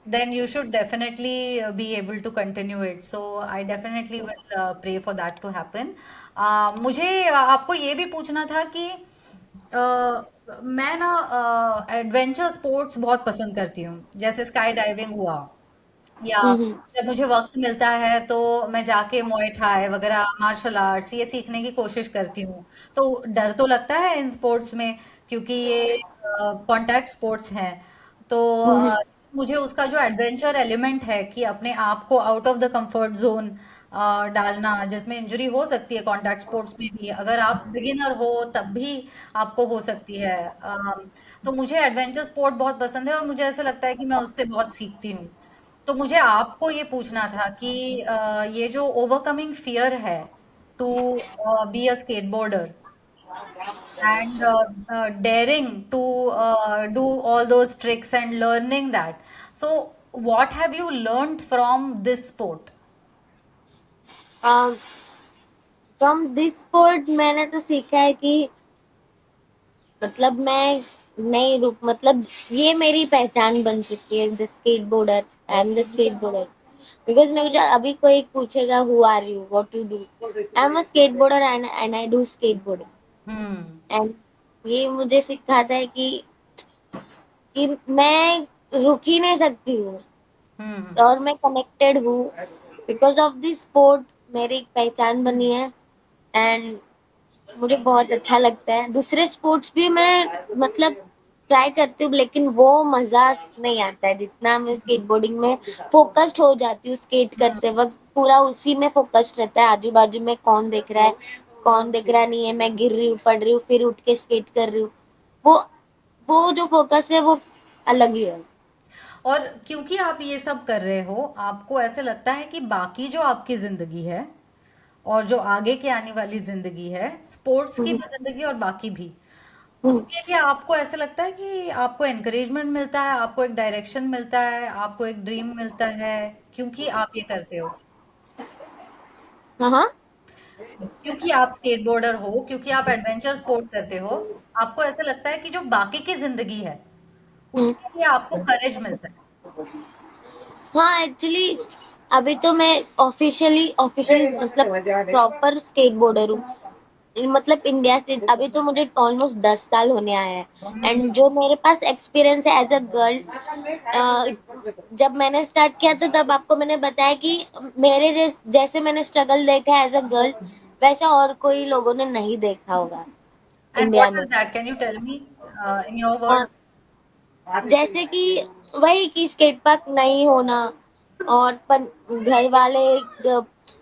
then you should definitely be able to continue it. So I definitely will pray for that to happen. मुझे आपको ये भी पूछना था कि मैं ना एडवेंचर स्पोर्ट्स बहुत पसंद करती हूँ, जैसे स्काई डाइविंग हुआ, या हम्म। जब मुझे वक्त मिलता है तो मैं जाके मुay थाई वगैरह मार्शल आर्ट्स ये सीखने की कोशिश करती हूँ। तो डर तो लगता है इन स्पोर्ट्स में, क्योंकि ये कांटेक्ट स्पोर्ट्स हैं। तो हम्म। मुझे उसका जो एडवेंचर एलिमेंट है कि अपने आप को out of the comfort zone डालना, जिसमें इंजरी हो सकती है कांटेक्ट स्पोर्ट्स में भी, अगर आप बिगिनर हो तब भी आपको हो सकती है। तो मुझे एडवेंचर स्पोर्ट बहुत पसंद है, और मुझे ऐसा लगता है कि मैं उससे बहुत सीखती हूँ। तो मुझे आपको ये पूछना था कि ये जो ओवरकमिंग फियर है to be a skateboarder and daring to do all those tricks and learning that. So, what have you learned from this sport? From this sport मैंने तो सीखा है कि मतलब मैं नहीं रुक, मतलब ये मेरी पहचान बन चुकी है, the skateboarder. I am the skateboarder because मैं मुझे अभी कोई पूछेगा who are you, what you do, I am a skateboarder and I do skateboarding. Hmm. And ये मुझे सिखाता है कि मैं रुक ही नहीं सकती हूँ, Hmm. और मैं कनेक्टेड हूँ बिकॉज ऑफ दिस स्पोर्ट। मेरी एक पहचान बनी है। एंड मुझे बहुत अच्छा लगता है। दूसरे स्पोर्ट्स भी मैं मतलब ट्राई करती हूँ, लेकिन वो मजा नहीं आता है जितना मैं स्केटबोर्डिंग में फोकस्ड हो जाती हूँ। स्केट करते वक्त पूरा उसी में फोकस्ड रहता है, आजू बाजू में कौन देख रहा है कौन देख रहा नहीं है, मैं गिर रही हूँ पड़ रही हूँ फिर उठ के स्केट कर रही हूँ। वो वो जो फोकस है वो अलग ही है। और क्योंकि आप ये सब कर रहे हो, आपको ऐसे लगता है कि बाकी जो आपकी जिंदगी है और जो आगे की आने वाली जिंदगी है, स्पोर्ट्स की हम्म, भी जिंदगी और बाकी भी, हम्म, उसके लिए आपको ऐसे लगता है कि आपको एनकरेजमेंट मिलता है, आपको एक डायरेक्शन मिलता है, आपको एक ड्रीम मिलता है, क्योंकि आप ये करते हो, हाँ हाँ। क्योंकि आप स्केटबोर्डर हो, क्योंकि आप एडवेंचर स्पोर्ट करते हो, आपको ऐसा लगता है कि जो बाकी की जिंदगी है हम्म। उसके लिए आपको करेज मिलता है। हाँ, एक्चुअली अभी तो मैं ऑफिशियली ऑफिशियल मतलब प्रॉपर स्केटबोर्डर हूँ। मतलब इंडिया से अभी तो मुझे ऑलमोस्ट 10 साल होने आया है। हम्म। एंड जो मेरे पास एक्सपीरियंस है एज अ गर्ल, जब मैंने स्टार्ट किया था तब आपको मैंने बताया कि मेरे जैसे मैंने स्ट्रगल देखा है एज अ गर्ल, वैसा और कोई लोगों ने नहीं देखा होगा एंड इंडिया व्हाट में। Is that, can you tell me in your हाँ, वर्ड्स? जैसे कि वही कि स्केट पार्क नहीं होना, और पर घर वाले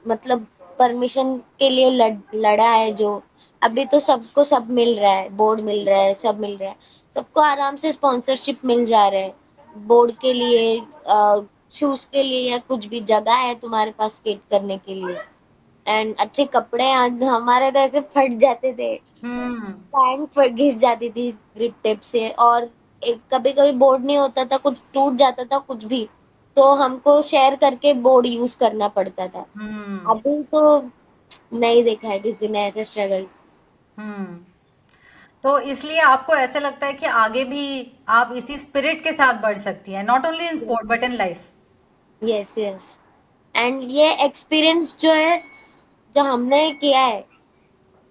मतलब परमिशन के लिए लड़ा है जो। अभी तो सबको सब मिल रहा है, बोर्ड मिल रहा है, सब मिल रहा है, सबको आराम से स्पॉन्सरशिप मिल जा रहा है बोर्ड के लिए, शूज के लिए, या कुछ भी जगह है तुम्हारे पास स्केट करने के लिए। एंड अच्छे कपड़े, आज हमारे तो ऐसे फट जाते थे, हम्म। पैंट घिस जाती थी ग्रिप टेप से, और एक कभी कभी बोर्ड नहीं होता था, कुछ टूट जाता था कुछ भी, तो हमको शेयर करके बोर्ड यूज करना पड़ता था। हम्म। अभी तो नहीं देखा है किसी ने ऐसे स्ट्रगल। हम्म। तो इसलिए आपको ऐसे लगता है कि आगे भी आप इसी स्पिरिट के साथ बढ़ सकती हैं, not only in sport but in life. Yes yes. And ये एक्सपीरियंस जो है, जो हमने किया है,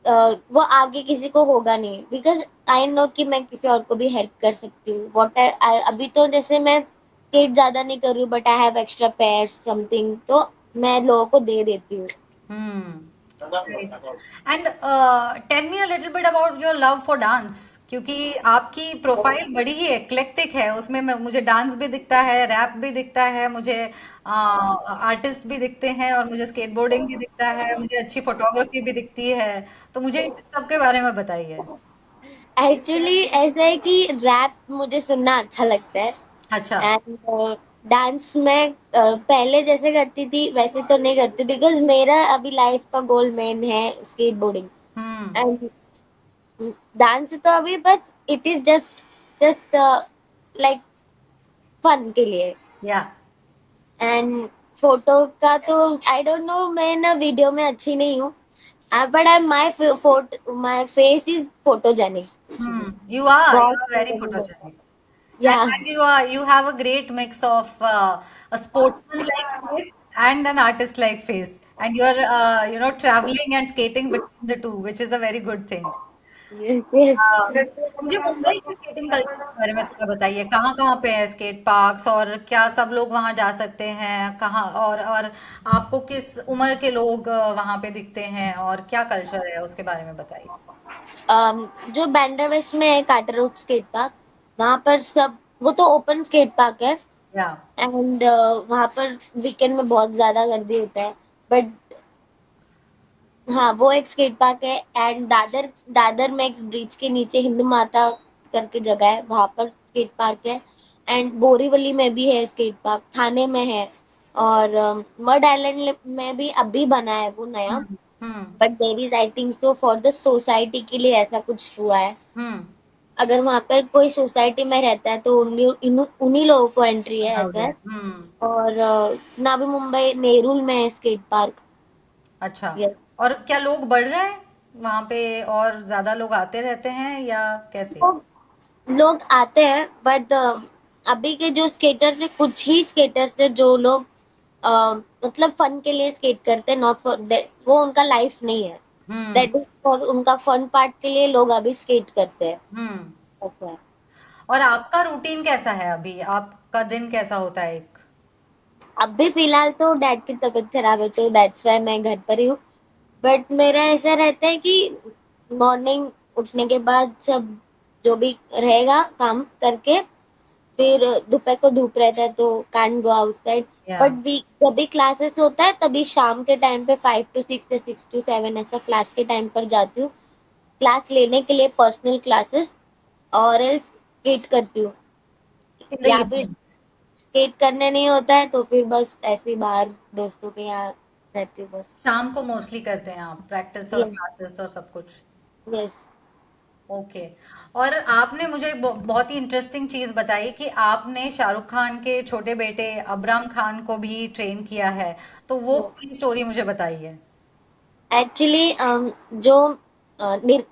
वो आगे किसी को होगा नहीं, बिकॉज आई नो कि मैं किसी और को भी हेल्प कर सकती हूँ। वॉट अभी तो जैसे मैं स्केट ज्यादा नहीं कर रही हूँ, but I have extra pairs something, तो मैं लोगों को दे देती हूँ। Hmm. Right. And tell me a little bit about your love for dance, क्योंकि आपकी प्रोफाइल बड़ी ही एक्लेक्टिक है, उसमें मुझे डांस भी दिखता है, रैप भी दिखता है, मुझे आर्टिस्ट भी दिखते हैं, और मुझे स्केटबोर्डिंग भी दिखता है, मुझे अच्छी फोटोग्राफी भी दिखती है। तो मुझे इस सब के बारे में बताइए। एक्चुअली ऐसा है कि रैप मुझे सुनना अच्छा लगता है। अच्छा। एंड डांस में पहले जैसे करती थी वैसे तो नहीं करती, बिकॉज मेरा अभी लाइफ का गोल मेन है स्केट बोर्डिंग। हम्म। एंड डांस तो अभी बस it is just like fun के लिए। या। एंड फोटो का तो आई डोंट नो, मैं ना वीडियो में अच्छी नहीं हूँ, but I my photo my face is photogenic actually. You बहुत आर वेरी फोटोजेनिक। photogenic. या And you have a great mix of a sportsman like face and an artist like face, and you're traveling and skating between the two, which is a very good thing. Yes yes. uh, मुझे मुंबई के skating culture के बारे में थोड़ा बताइए, कहाँ कहाँ पे है स्केट पार्क्स, और क्या सब लोग वहाँ जा सकते हैं, कहाँ, और आपको किस उम्र के लोग वहाँ पे दिखते हैं, और क्या कल्चर है उसके बारे में बताइए। जो बैंड्रा वेस्ट में है कार्टर रूट स्केट पार्क, वहां पर सब, वो तो ओपन स्केट पार्क है। या। एंड वहां पर वीकेंड में बहुत ज्यादा गर्दी होता है, बट हाँ वो एक स्केट पार्क है। एंड दादर दादर में एक ब्रिज के नीचे हिंदू माता करके जगह है, वहां पर स्केट पार्क है। एंड बोरीवली में भी है स्केट पार्क, थाने में है, और मड आइलैंड में भी अभी बना है वो नया। Hmm. Hmm. But there is I think so for the society के लिए ऐसा कुछ हुआ है। हम्म। अगर वहां पर कोई सोसाइटी में रहता है तो उन्हीं लोगों को एंट्री है, अलाउड ऐसा है। है। हम्म। और नावी मुंबई नेरुल में है स्केट पार्क। अच्छा। यस। और क्या लोग बढ़ रहे हैं वहां पे, और ज्यादा लोग आते रहते हैं या कैसे? लोग आते हैं, बट अभी के जो स्केटर्स है, कुछ ही स्केटर्स है जो लोग मतलब फन के लिए स्केट करते हैं, नॉट फॉर वो उनका लाइफ नहीं है। हम्म। दैट इज फॉर उनका फन पार्ट के लिए लोग अभी स्केट करते हैं। हम्म। ऐसा है। और आपका रूटीन कैसा है अभी, आपका दिन कैसा होता है एक? अभी फिलहाल तो डैड की तबीयत खराब है तो दैट्स वाई मैं घर पर ही हूँ। बट मेरा ऐसा रहता है कि मॉर्निंग उठने के बाद सब जो भी रहेगा काम करके, फिर दोपहर को धूप रहता है तो कांट गो आउटसाइड। बट या वी जब भी क्लासेस होता है तभी शाम के टाइम पे 5 to 6 या 6 to 7 ऐसा क्लास के टाइम पर जाती हूँ, क्लास लेने के लिए पर्सनल क्लासेस, और एल्स स्केट करती हूँ। इन द या फिर इवनिंग्स। स्केट करने नहीं होता है तो फिर बस ऐसे ही बाहर दोस्तों के यहाँ रहती हूँ बस। शाम को मोस्टली करते हैं आप प्रैक्टिस और यस। क्लासेस और सब कुछ। यस। ओके। और आपने मुझे बहुत ही इंटरेस्टिंग चीज बताई कि आपने शाहरुख खान के छोटे बेटे अबराम खान को भी ट्रेन किया है, तो वो पूरी स्टोरी मुझे बताइए। एक्चुअली जो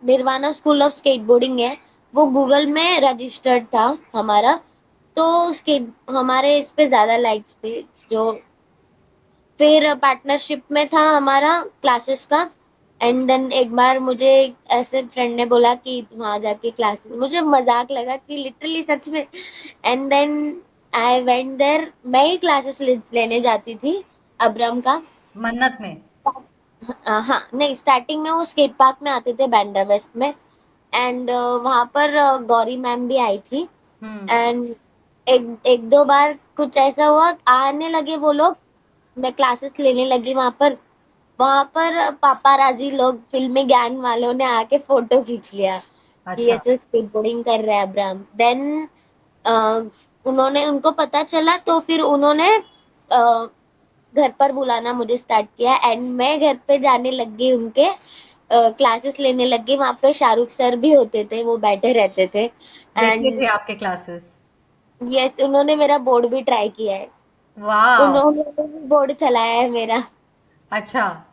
निर्वाणा स्कूल ऑफ स्केटबोर्डिंग है, वो गूगल में रजिस्टर्ड था हमारा। तो स्केट हमारे इस पे ज्यादा लाइक्स थे, जो फिर पार्टनरशिप में था हमारा क्लासेस का। एंड देन एक बार मुझे ऐसे फ्रेंड ने बोला कि वहां जाके क्लासेस, मुझे मजाक लगा कि लिटरली सच में। And then I went there, मैं ही क्लासेस लेने जाती थी अब्रम का। मन्नत में। हाँ, नहीं, स्टार्टिंग में वो स्केट पार्क में आते थे बैंड्रा वेस्ट में। एंड वहां पर गौरी मैम भी आई थी। हम्म। एंड एक एक दो बार कुछ ऐसा हुआ, आने लगे वो लोग, मैं क्लासेस लेने लगी वहां पर पापाराजी लोग, फिल्मी गैंग वालों ने आके फोटो खींच लिया कि अच्छा। ऐसे स्केटबोर्डिंग कर रहा है अब्राहम। देन उन्होंने उनको पता चला तो फिर उन्होंने घर पर बुलाना मुझे स्टार्ट किया। एंड मैं घर पे जाने लग गई उनके, क्लासेस लेने लग गई। वहां पे शाहरुख सर भी होते थे, वो बैठे रहते थे। लेते एंड थे आपके क्लासेस? यस, उन्होंने मेरा बोर्ड भी ट्राई किया है। वाह। उन्होंने भी बोर्ड चलाया है मेरा। अच्छा।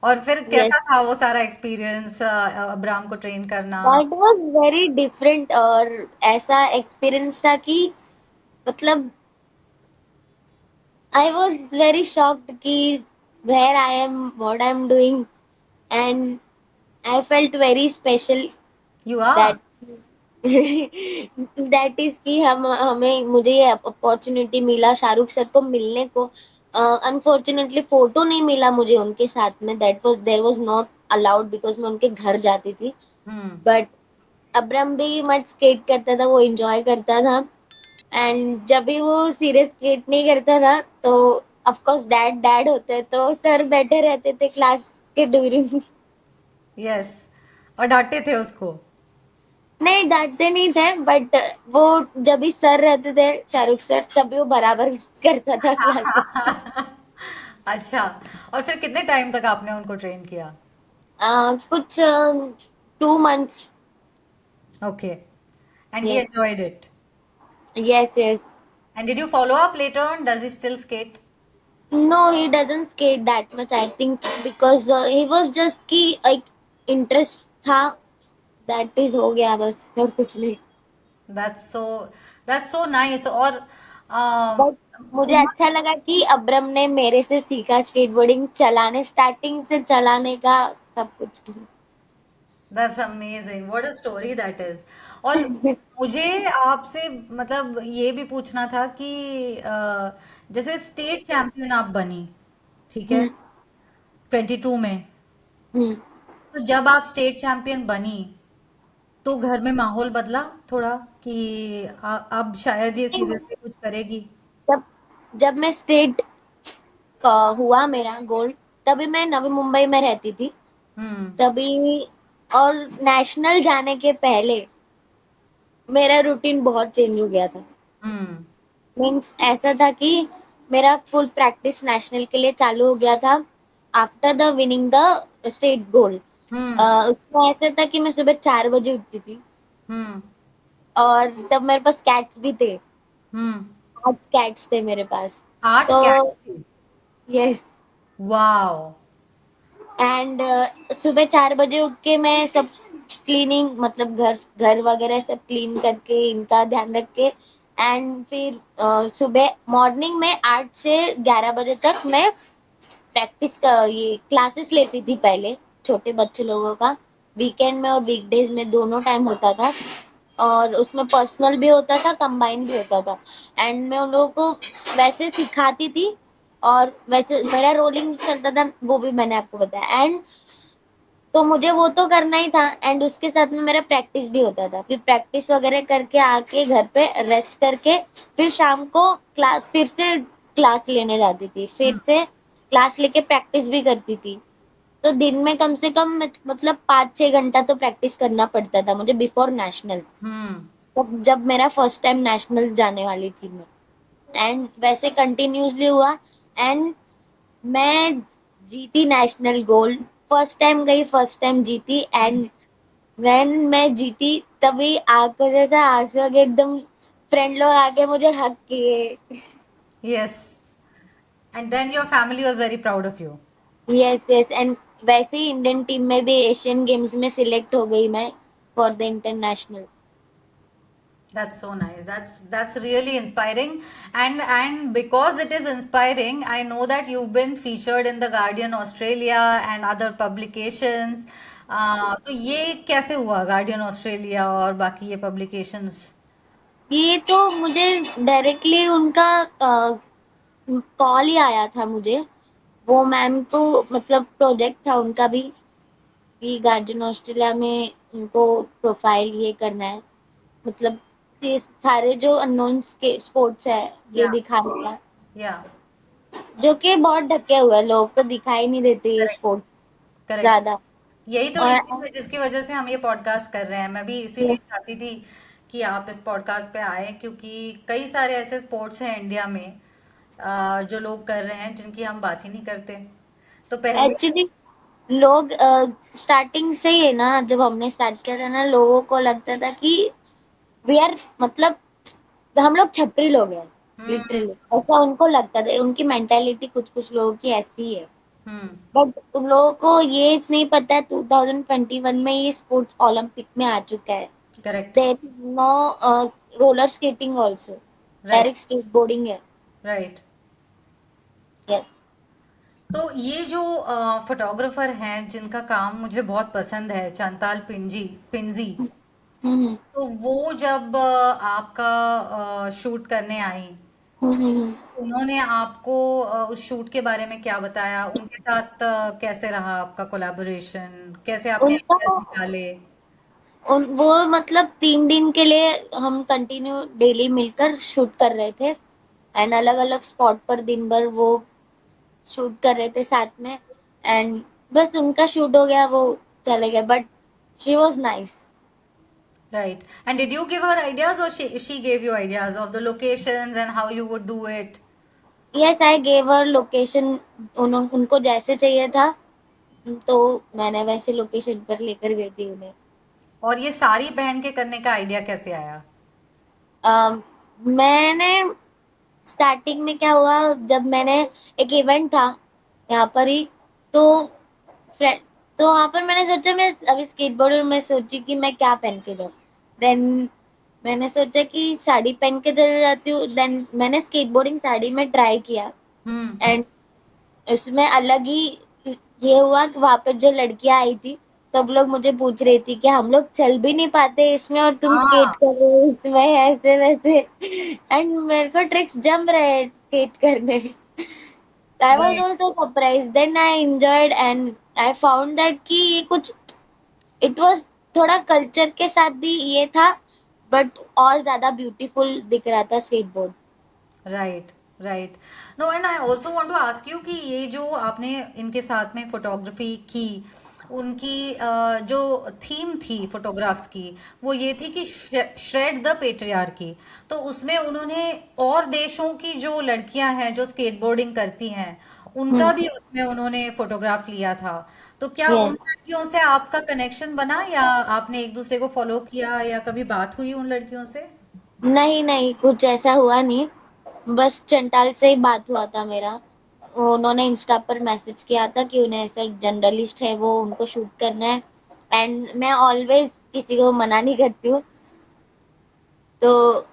और फिर यस, कैसा था वो सारा एक्सपीरियंस अब्राम को ट्रेन करना? That was very different. और ऐसा एक्सपीरियंस था कि मतलब आई वाज वेरी शॉक्ड कि where I am, what I am doing. And I felt very special you are. That that is कि हम हमें मुझे ये अपॉर्चुनिटी मिला शाहरुख सर को मिलने को। अनफॉर्चुनेटली फोटो नहीं मिला मुझे उनके साथ में, that was there was not allowed because मैं उनके घर जाती थी। हम्म। बट अब्रम भी मच स्केट करता था, वो एंजॉय करता था। एंड जब भी वो सीरियस स्केट नहीं करता था तो ऑफ कोर्स डैड डैड होते तो सर बैठे रहते थे क्लास के ड्यूरिंग। यस। और डांटते थे उसको? नहीं, डांटते नहीं थे, बट वो जब भी सर रहते थे शाहरुख सर, तभी वो बराबर करता था क्लासेस। अच्छा। और फिर कितने टाइम तक आपने उनको ट्रेन किया? कुछ 2 months। Okay. And he yes. Enjoyed it? Yes. Yes. And did you follow up later on? Does he still skate? No, he doesn't skate that much I think, because he was just कि एक interest था, that is हो गया बस, और कुछ नहीं। That's so that's so nice. और बट मुझे उम्र। अच्छा लगा कि अब्रम ने मेरे से सीखा स्केटबोर्डिंग चलाने, स्टार्टिंग से चलाने का सब कुछ। That's amazing, what a story that is. और मुझे आपसे मतलब ये भी पूछना था कि जैसे स्टेट चैंपियन आप बनी, ठीक है, हम्म। 22 में, हम्म। तो जब आप स्टेट चैंपियन बनी तो घर में माहौल बदला थोड़ा कि अब शायद ये सीरियसली कुछ करेगी? जब जब मैं स्टेट का हुआ मेरा गोल्ड, तभी मैं नवी मुंबई में रहती थी। हम्म। तभी और नेशनल जाने के पहले मेरा रूटीन बहुत चेंज हो गया था। हम्म। मीन्स ऐसा था कि मेरा फुल प्रैक्टिस नेशनल के लिए चालू हो गया था after the winning the state gold. Hmm. उसमें ऐसा था कि मैं सुबह 4 बजे उठती थी, हम्म। और तब मेरे पास कैट्स भी थे। हम्म। 8 कैट्स थे मेरे पास। 8 तो कैट्स थी? यस। वाओ। एंड सुबह 4 बजे उठ के मैं सब क्लीनिंग, मतलब घर घर वगैरह सब क्लीन करके इनका ध्यान रख के, एंड फिर सुबह मॉर्निंग में 8 से 11 बजे तक मैं प्रैक्टिस का ये क्लासेस लेती थी पहले, छोटे बच्चे लोगों का। वीकेंड में और वीकडेज में दोनों टाइम होता था, और उसमें पर्सनल भी होता था, कंबाइन भी होता था। एंड मैं उन लोगों को वैसे सिखाती थी, और वैसे मेरा रोलिंग चलता था, वो भी मैंने आपको बताया। एंड तो मुझे वो तो करना ही था एंड उसके साथ में मेरा प्रैक्टिस भी होता था। फिर प्रैक्टिस वगैरह करके आके घर पे रेस्ट करके फिर शाम को क्लास फिर से क्लास लेने जाती थी, फिर हम्म से क्लास लेके प्रैक्टिस भी करती थी। तो दिन में कम से कम मतलब 5-6 घंटा तो प्रैक्टिस करना पड़ता था मुझे बिफोर नेशनल। हम्म तब जब मेरा फर्स्ट टाइम नेशनल जाने वाली थी मैं, एंड वैसे कंटिन्यूसली हुआ एंड मैं जीती नेशनल गोल्ड। फर्स्ट टाइम गई, फर्स्ट टाइम जीती एंड व्हेन मैं जीती तभी आंखों से ऐसा आंसू आ गए एकदम। फ्रेंड लोग आके मुझे हक किए। Yes and then your family was very proud of you. Yes yes and वैसे ही इंडियन टीम में भी एशियन गेम्स में सिलेक्ट हो गई मैं for the international. That's so nice. That's really inspiring, and because it is inspiring, I know that you've been featured in the Guardian Australia and other publications. तो ये कैसे हुआ गार्डियन ऑस्ट्रेलिया और बाकी ये पब्लिकेशंस? ये तो मुझे डायरेक्टली उनका कॉल ही आया था मुझे। वो मैम को मतलब प्रोजेक्ट था उनका भी कि गार्जियन ऑस्ट्रेलिया में उनको प्रोफाइल ये करना है, मतलब ये सारे जो अननोन स्पोर्ट्स है ये या दिखाने का, या जो कि बहुत ढके हुए हैं, लोग को दिखाई नहीं देते ये करेक्ट स्पोर्ट करेक्ट. ज्यादा। यही तो और रीजन है जिसकी वजह से हम ये पॉडकास्ट कर रहे हैं. मैं भी इसीलिए चाहती थी कि आप इस पॉडकास्ट पे आए, क्योंकि कई सारे ऐसे स्पोर्ट्स हैं इंडिया में जो लोग कर रहे हैं जिनकी हम बात ही नहीं करते. तो पहले. एक्चुअली लोग स्टार्टिंग से ही है ना, जब हमने स्टार्ट किया था ना लोगों को लगता था कि वी आर मतलब हम लोग छपरी लोग हैं, हम्म लिटरली ऐसा उनको लगता था। उनकी मेंटेलिटी कुछ कुछ लोगों की ऐसी है। हम्म बट उन लोगों को ये नहीं पता है 2021 में ये स्पोर्ट्स ओलंपिक में आ चुका है। Correct. There is no roller skating also, right direct skateboarding है। राइट. यस। तो ये जो फोटोग्राफर हैं जिनका काम मुझे बहुत पसंद है, चंताल पिंजी, हम्म तो वो जब आपका शूट करने आई, हम्म। उन्होंने आपको उस शूट के बारे में क्या बताया? उनके साथ कैसे रहा आपका कोलैबोरेशन? कैसे आपने उनका आइडियाज निकाले? वो मतलब 3 दिन के लिए हम कंटिन्यू डेली मिलकर शूट कर रहे थे एंड अलग अलग स्पॉट पर दिन भर वो शूट कर रहे थे साथ में एंड बस उनका शूट हो गया, वो चले गए but she was nice. Right. And did you give her ideas, or she gave you ideas of the locations and how you would do it? Yes I gave her location. उनको जैसे चाहिए था तो मैंने वैसे लोकेशन पर लेकर गई थी उन्हें। और ये साड़ी पहन के करने का आइडिया कैसे आया? मैंने स्टार्टिंग में क्या हुआ, जब मैंने एक इवेंट था यहाँ पर ही, तो फ्रेंड तो वहां पर मैंने सोचा मैं अभी स्केटबोर्ड और मैं सोची कि मैं क्या पहन के जाऊँ। देन मैंने सोचा कि साड़ी पहन के चले जाती हूँ। देन मैंने स्केटबोर्डिंग साड़ी में ट्राई किया हम्म. एंड उसमें अलग ही ये हुआ कि वहां पे जो लड़कियां आई थी सब लोग मुझे पूछ रही थी कि हम लोग चल भी नहीं पाते इसमें और तुम हाँ. स्केट कर रहे हो इसमें ऐसे वैसे एंड मेरे को ट्रिक्स जम रहे हैं स्केट करने। I was right. Also surprised then I enjoyed and I found that कि ये कुछ इट वाज थोड़ा कल्चर के साथ भी ये था बट और ज्यादा ब्यूटीफुल दिख रहा था skateboard. Right right. No, and I also want to ask you कि ये जो आपने इनके साथ में फोटोग्राफी की, उनकी जो थीम थी फोटोग्राफ्स की, वो ये थी कि श्रेड द पेट्रियार्की. तो उसमें उन्होंने और देशों की जो लड़कियां हैं जो स्केटबोर्डिंग करती हैं, उनका हम्म। भी उसमें उन्होंने फोटोग्राफ लिया था. तो क्या उन यस। लड़कियों से आपका कनेक्शन बना, या आपने एक दूसरे को फॉलो किया, या कभी बात हुई उन लड़कियों से? नहीं नहीं कुछ ऐसा हुआ नहीं, बस चंटाल से ही बात हुआ था मेरा। उन्होंने इंस्टा पर मैसेज किया था कि उन्हें ऐसा जर्नलिस्ट है वो उनको शूट करना है एंड मैं ऑलवेज किसी को मना नहीं करती हूँ, तो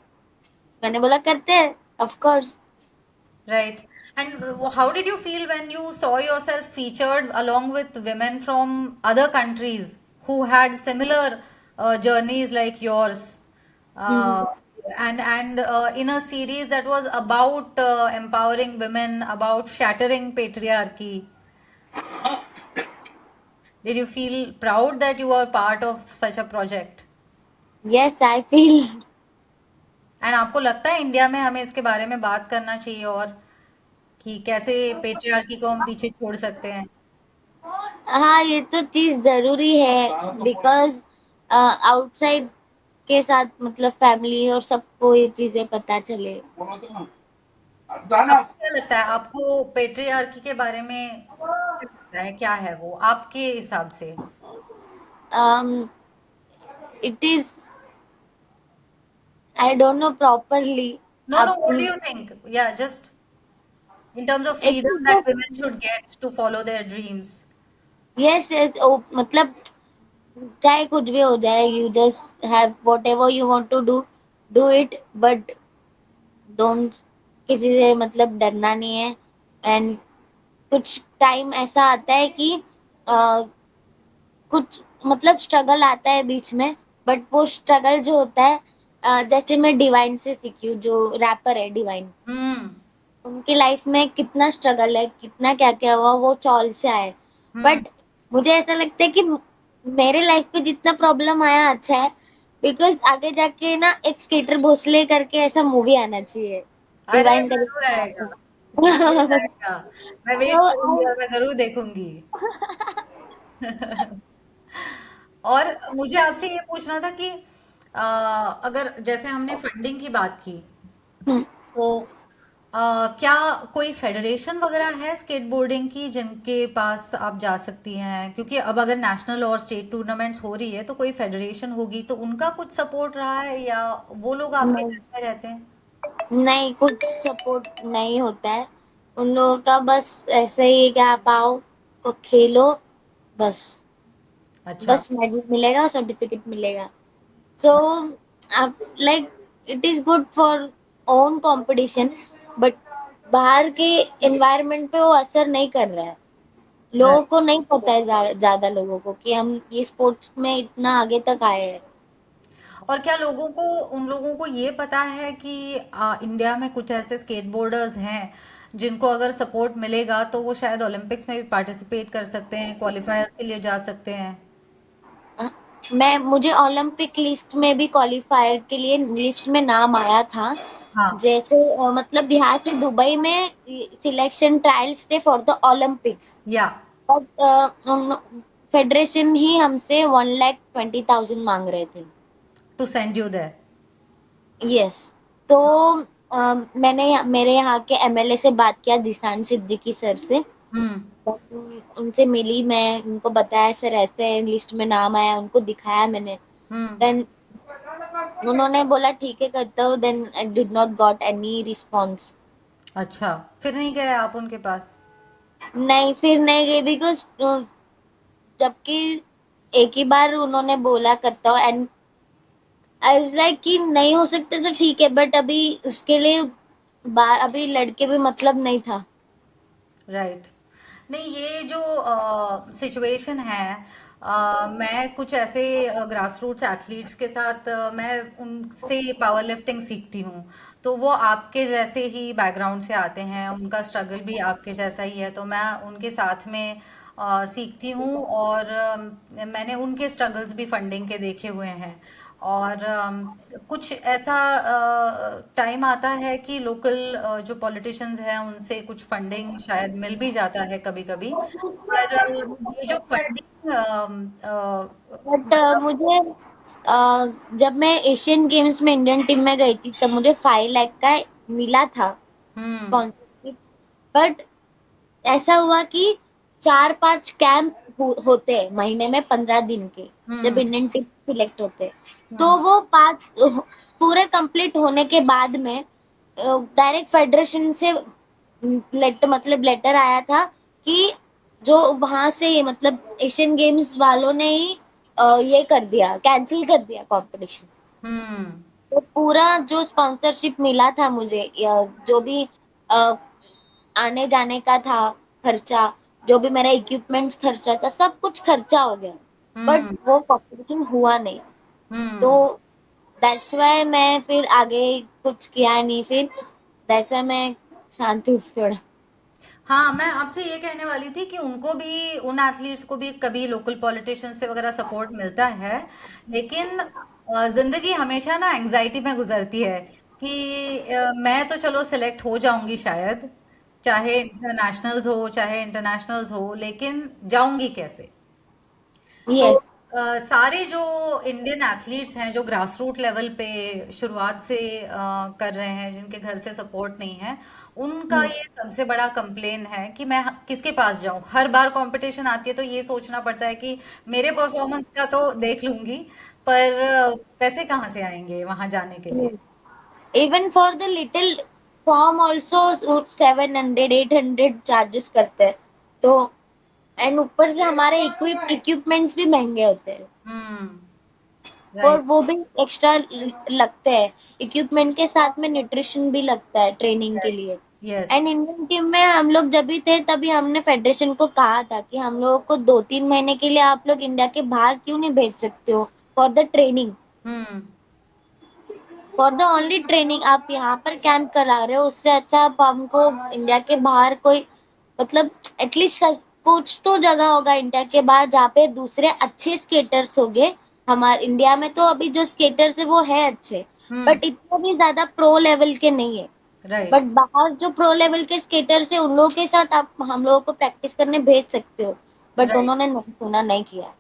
मैंने बोला करते हैं of course. Right. And how did you feel when you saw yourself featured along with women from other countries who had similar journeys like yours? Uh, and in a series that was about empowering women, about shattering patriarchy. Did you feel proud that you were part of such a project? Yes, I feel. And आपको लगता है India में हमें इसके बारे में बात करना चाहिए, और कि कैसे पेट्रियार्की को हम पीछे छोड़ सकते हैं? हाँ, ये तो चीज जरूरी है, बिकॉज आउटसाइड के साथ मतलब फैमिली और सबको ये चीजें पता चले। आपको क्या लगता है, आपको पेट्रियार्की के बारे में क्या लगता है, क्या है वो आपके हिसाब से? It is, I don't know properly. No no, आप व्हाट डू यू थिंक? या just in terms of it freedom that women is, should get to follow their dreams. Yes yes, मतलब चाहे कुछ भी हो जाए, you just have whatever you want to do, do it, but don't, किसी से मतलब डरना नहीं है। एंड कुछ टाइम ऐसा आता है कि अ, कुछ मतलब स्ट्रगल आता है बीच में, बट वो स्ट्रगल जो होता है, जैसे मैं डिवाइन से सीखी हूँ, जो रैपर है डिवाइन, हम्म। उनकी लाइफ में कितना स्ट्रगल है, कितना क्या क्या हुआ, वो चॉल से आए। हम्म। बट मुझे ऐसा लगता है कि मेरे लाइफ पे जितना प्रॉब्लम आया अच्छा है, बिकॉज आगे जाके ना एक स्केटर भोसले करके ऐसा मूवी आना चाहिए, अरे डिवाइन जरूर आएगा, करके। जरूर आएगा। मैं वेट करूंगी तो और मैं जरूर देखूंगी। और मुझे आपसे ये पूछना था कि अगर जैसे हमने फंडिंग की बात की, तो क्या कोई फेडरेशन वगैरह है स्केटबोर्डिंग की जिनके पास आप जा सकती हैं? क्योंकि अब अगर नेशनल और स्टेट टूर्नामेंट्स हो रही है तो कोई फेडरेशन होगी, तो उनका कुछ सपोर्ट रहा है, या वो लोग आपके नहीं, टच में रहते हैं? नहीं कुछ सपोर्ट नहीं होता है उन लोगों का, बस ऐसे ही कि आप आओ तो खेलो, बस, अच्छा। बस मेडल मिलेगा, सर्टिफिकेट मिलेगा। सो आप like, it is good for own competition, but बाहर के एनवायरनमेंट पे वो असर नहीं कर रहा है। लोगों राइट। को नहीं पता है, ज्यादा लोगों को, कि हम ये स्पोर्ट्स में इतना आगे तक आए हैं। और क्या लोगों को, उन लोगों को ये पता है कि इंडिया में कुछ ऐसे स्केटबोर्डर्स हैं जिनको अगर सपोर्ट मिलेगा तो वो शायद ओलंपिक्स में भी पार्टिसिपेट कर सकते हैं, क्वालिफायर्स के लिए जा सकते हैं? मैं, मुझे ओलंपिक लिस्ट में भी क्वालिफायर के लिए लिस्ट में नाम आया था। हाँ। जैसे मतलब यहाँ से दुबई में सिलेक्शन ट्रायल्स थे for the Olympics, yeah. But federation ही हमसे 1,20,000 मांग रहे थे। To send you there. Yes. तो मैंने मेरे यहाँ के एमएलए से बात किया, जिसान सिद्दीकी सर से। हम्म। उनसे मिली, मैं उनको बताया सर ऐसे लिस्ट में नाम आया, उनको दिखाया मैंने। हम्म। देन उन्होंने बोला ठीक है करता हूँ, then I did not got any response. अच्छा, फिर नहीं गए आप उनके पास? नहीं, फिर नहीं गई, बिकॉज जबकि एक ही बार उन्होंने बोला करता हूँ, एंड आई वाज लाइक कि नहीं हो सकता तो ठीक है, बट अभी उसके लिए अभी लड़के भी मतलब नहीं था। राइट। नहीं, ये जो सिचुएशन है, मैं कुछ ऐसे ग्रास रूट्स एथलीट्स के साथ मैं उनसे पावर लिफ्टिंग सीखती हूँ। तो वो आपके जैसे ही बैकग्राउंड से आते हैं, उनका स्ट्रगल भी आपके जैसा ही है, तो मैं उनके साथ में सीखती हूँ। और मैंने उनके स्ट्रगल्स भी फंडिंग के देखे हुए हैं। और कुछ ऐसा टाइम आता है कि लोकल जो पॉलिटिशियंस हैं उनसे कुछ फंडिंग शायद मिल भी जाता है कभी कभी। पर ये जो फंडिंग बट मतलब। मुझे जब मैं एशियन गेम्स में इंडियन टीम में गई थी, तब मुझे 5 लाख का मिला था हम्म। स्पॉन्सरशिप। बट ऐसा हुआ कि 4-5 कैंप होते हैं महीने में, 15 दिन के, जब हम्म। इंडियन टीम सिलेक्ट होते हैं। तो हम्म। वो 5 पूरे कंप्लीट होने के बाद में डायरेक्ट फेडरेशन से लेटर आया था कि जो वहां से मतलब एशियन गेम्स वालों ने ही ये कर दिया, कैंसिल कर दिया कंपटीशन। हम्म। तो पूरा जो स्पॉन्सरशिप मिला था मुझे, या जो भी अ, आने जाने का था खर्चा, जो भी मेरा इक्विपमेंट्स खर्चा था, सब कुछ खर्चा हो गया, बट हम्म। वो कंपटीशन हुआ नहीं। तो हम्म। दैट्स व्हाई मैं फिर आगे कुछ किया नहीं, फिर दैट्स व्हाई मैं शांति हूँ थोड़ा। हाँ, मैं आपसे ये कहने वाली थी कि उनको भी, उन एथलीट्स को भी कभी लोकल पॉलिटिशियन से वगैरह सपोर्ट मिलता है, लेकिन जिंदगी हमेशा ना एंजाइटी में गुजरती है कि मैं तो चलो सिलेक्ट हो जाऊंगी शायद, चाहे इंटरनेशनल्स हो चाहे इंटरनेशनल्स हो, लेकिन जाऊंगी कैसे? तो यस। सारे जो इंडियन एथलीट्स हैं जो ग्रास रूट लेवल पे शुरुआत से कर रहे हैं, जिनके घर से सपोर्ट नहीं है, उनका ये सबसे बड़ा कंप्लेन है कि मैं किसके पास जाऊं। हर बार कंपटीशन आती है तो ये सोचना पड़ता है कि मेरे परफॉर्मेंस का तो देख लूंगी, पर पैसे कहाँ से आएंगे वहां जाने के लिए? Even for the little form also 700 800 charges करते हैं। तो एंड ऊपर से हमारे इक्विपमेंट्स भी महंगे होते हैं, हम्म। और राइट। वो भी एक्स्ट्रा लगते हैं। इक्विपमेंट के साथ में न्यूट्रिशन भी लगता है ट्रेनिंग के यस। लिए। यस। एंड इंडियन टीम में हम लोग जब भी थे तभी हमने फेडरेशन को कहा था कि हम लोगों को 2-3 महीने के लिए आप लोग इंडिया के बाहर क्यों नहीं भेज सकते हो for the training, hmm. For the only training. आप यहाँ पर कैंप करा रहे हो, उससे अच्छा आप हमको इंडिया के बाहर कोई, मतलब एटलीस्ट कुछ तो जगह होगा इंडिया के बाहर जहाँ पे दूसरे अच्छे स्केटर्स होंगे। हमारे इंडिया में तो अभी जो स्केटर्स है वो है अच्छे, हम्म। बट इतने भी ज्यादा प्रो लेवल के नहीं है। But right. बाहर जो प्रो लेवल के स्केटर्स है उन लोगों के साथ आप हम लोगों को प्रैक्टिस करने भेज सकते हो, बट राइट। उन्होंने नहीं सुना, नहीं किया।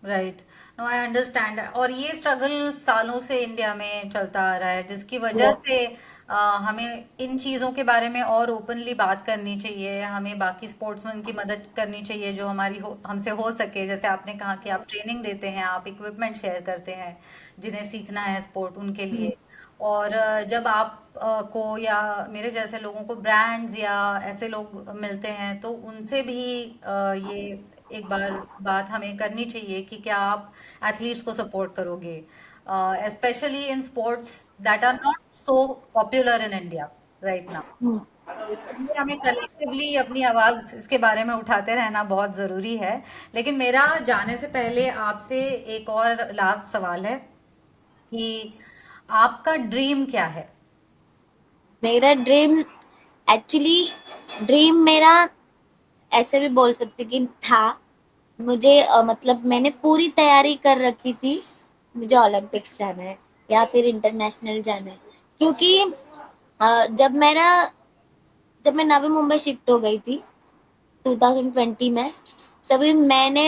राइट। No, I understand. और ये स्ट्रगल सालों से इंडिया में चलता आ रहा है, जिसकी वजह यस। से हमें इन चीज़ों के बारे में और ओपनली बात करनी चाहिए। हमें बाकी स्पोर्ट्समैन की मदद करनी चाहिए जो हमारी हमसे हो सके। जैसे आपने कहा कि आप ट्रेनिंग देते हैं, आप इक्विपमेंट शेयर करते हैं जिन्हें सीखना है स्पोर्ट उनके लिए। और जब आप को या मेरे जैसे लोगों को ब्रांड्स या ऐसे लोग मिलते हैं तो उनसे भी ये एक बार बात हमें करनी चाहिए कि क्या आप एथलीट्स को सपोर्ट करोगे, specially in sports that are not so popular in India right now. इसलिए हमें कलेक्टिवली अपनी आवाज इसके बारे में उठाते रहना बहुत जरूरी है। लेकिन मेरा जाने से पहले आपसे एक और लास्ट सवाल है कि आपका ड्रीम क्या है? मेरा ड्रीम, एक्चुअली ड्रीम मेरा ऐसे भी बोल सकते कि था। मुझे मतलब मैंने पूरी तैयारी कर रखी थी, मुझे ओलंपिक्स जाना है या फिर इंटरनेशनल जाना है। क्योंकि जब मैं नवी मुंबई शिफ्ट हो गई थी 2020 में, तभी मैंने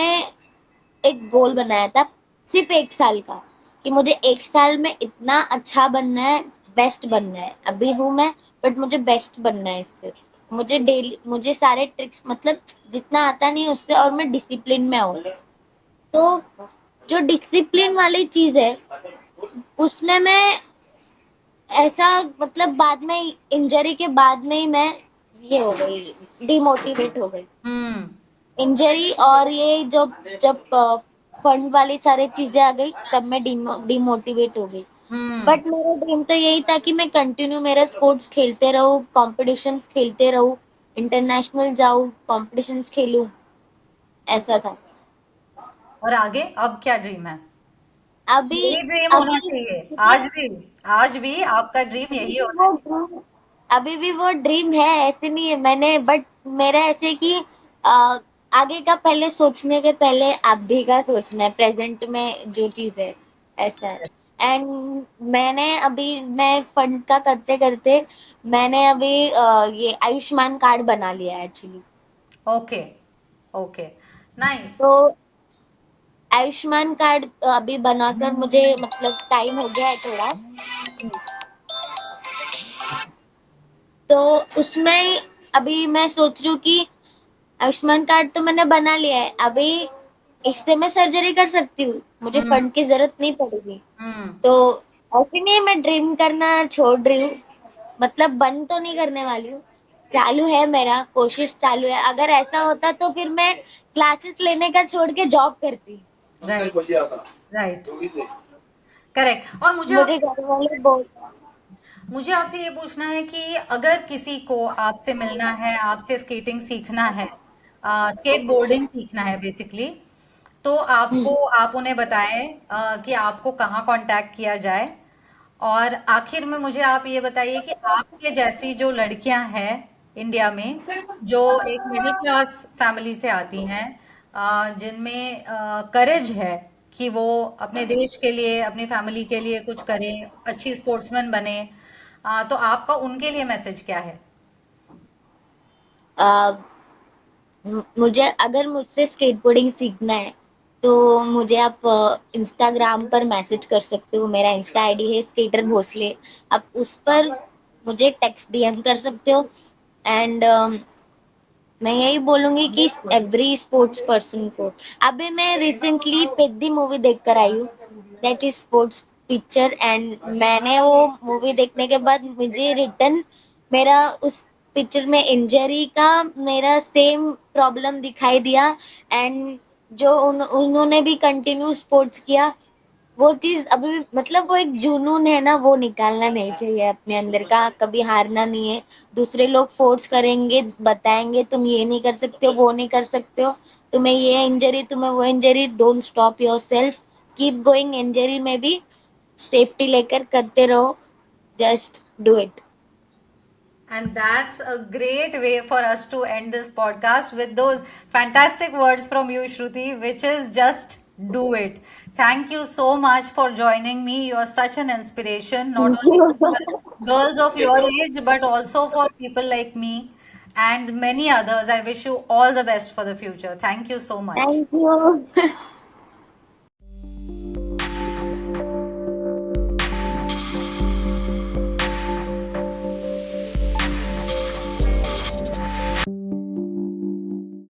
एक गोल बनाया था, सिर्फ 1 साल का, कि मुझे 1 साल में इतना अच्छा बनना है, बेस्ट बनना है। अभी हूँ मैं, बट मुझे बेस्ट बनना है इससे। मुझे डेली, मुझे सारे ट्रिक्स मतलब जितना आता नहीं उससे, और मैं डिसिप्लिन में आऊँ। तो जो डिसिप्लिन वाली चीज है उसमें मैं ऐसा, मतलब बाद में इंजरी के बाद में ही मैं ये हो गई, डिमोटिवेट हो गई। हम्म। इंजरी और ये जो, जब फंड वाली सारी चीजें आ गई तब मैं डिमोटिवेट हो गई। हम्म। बट मेरा ड्रीम तो यही था कि मैं कंटिन्यू मेरा स्पोर्ट्स खेलते रहूं, कॉम्पिटिशन्स खेलते रहूं, इंटरनेशनल जाऊं, कॉम्पिटिशन्स खेलूं, ऐसा था। और आगे अब क्या ड्रीम है? अभी यही ड्रीम होना अभी चाहिए आज भी। आज भी आपका ड्रीम अभी यही भी होना वो चाहिए। ड्रीम अभी भी वो ड्रीम है, ऐसे नहीं है मैंने, बट मेरा ऐसे कि आगे का पहले सोचने के पहले अभी का सोचना है, प्रेजेंट में जो चीज है, ऐसा है। Yes. एंड मैं फंड का करते करते मैंने अभी ये आयुष्मान कार्ड बना लिया है एक्चुअली। ओके। ओके। नाइस। तो आयुष्मान कार्ड अभी बनाकर मुझे मतलब टाइम हो गया है थोड़ा। तो उसमें अभी मैं सोच रही हूँ कि आयुष्मान कार्ड तो मैंने बना लिया है, अभी इससे मैं सर्जरी कर सकती हूँ, मुझे हम्म। फंड की जरूरत नहीं पड़ेगी। हम्म। तो ऐसे नहीं मैं ड्रीम करना छोड़ रही हूँ, मतलब बंद तो नहीं करने वाली हूँ, चालू है, मेरा कोशिश चालू है। अगर ऐसा होता तो फिर मैं क्लासेस लेने का छोड़ के जॉब करती। राइट। राइट। करेक्ट। और मुझे घर वाले बोल, मुझे आपसे ये पूछना है कि अगर किसी को आपसे मिलना है, आपसे स्केटिंग सीखना है, स्केट बोर्डिंग सीखना है बेसिकली, तो आपको, आप उन्हें बताएं कि आपको कहाँ कांटेक्ट किया जाए। और आखिर में मुझे आप ये बताइए कि आपके जैसी जो लड़कियां हैं इंडिया में, जो एक मिडिल क्लास फैमिली से आती हैं, जिनमें करेज है कि वो अपने देश के लिए, अपनी फैमिली के लिए कुछ करें, अच्छी स्पोर्ट्समैन बने। तो आपका उनके लिए मैसेज क्या है? अ, मुझे अगर मुझसे स्केटबोर्डिंग सीखना है तो मुझे आप इंस्टाग्राम पर मैसेज कर सकते हो। मेरा इंस्टा आईडी है स्केटर भोसले। आप उस पर मुझे टेक्स्ट डीएम कर सकते हो। एंड मैं यही बोलूंगी कि एवरी स्पोर्ट्स पर्सन को, अभी मैं रिसेंटली पेद्दी मूवी देख कर आई हूँ, that is sports picture. And मैंने वो मूवी देखने के बाद मुझे रिटर्न मेरा उस पिक्चर में इंजरी का मेरा सेम प्रॉब्लम दिखाई दिया। एंड जो उन्होंने भी कंटिन्यू स्पोर्ट्स किया, वो चीज अभी भी मतलब वो एक जुनून है ना, वो निकालना नहीं चाहिए अपने अंदर का। कभी हारना नहीं है। दूसरे लोग फोर्स करेंगे, बताएंगे तुम ये नहीं कर सकते हो, वो नहीं कर सकते हो, तुम्हें ये इंजरी, तुम्हें वो injury, don't stop your self, keep going. Injury में भी सेफ्टी लेकर करते रहो, just do it. And that's a great way for us to end this podcast with those fantastic words from you, Shruti, which is just do it. Thank you so much for joining me. You are such an inspiration, not thank only you. for girls of your age, but also for people like me and many others. I wish you all the best for the future. Thank you so much. Thank you.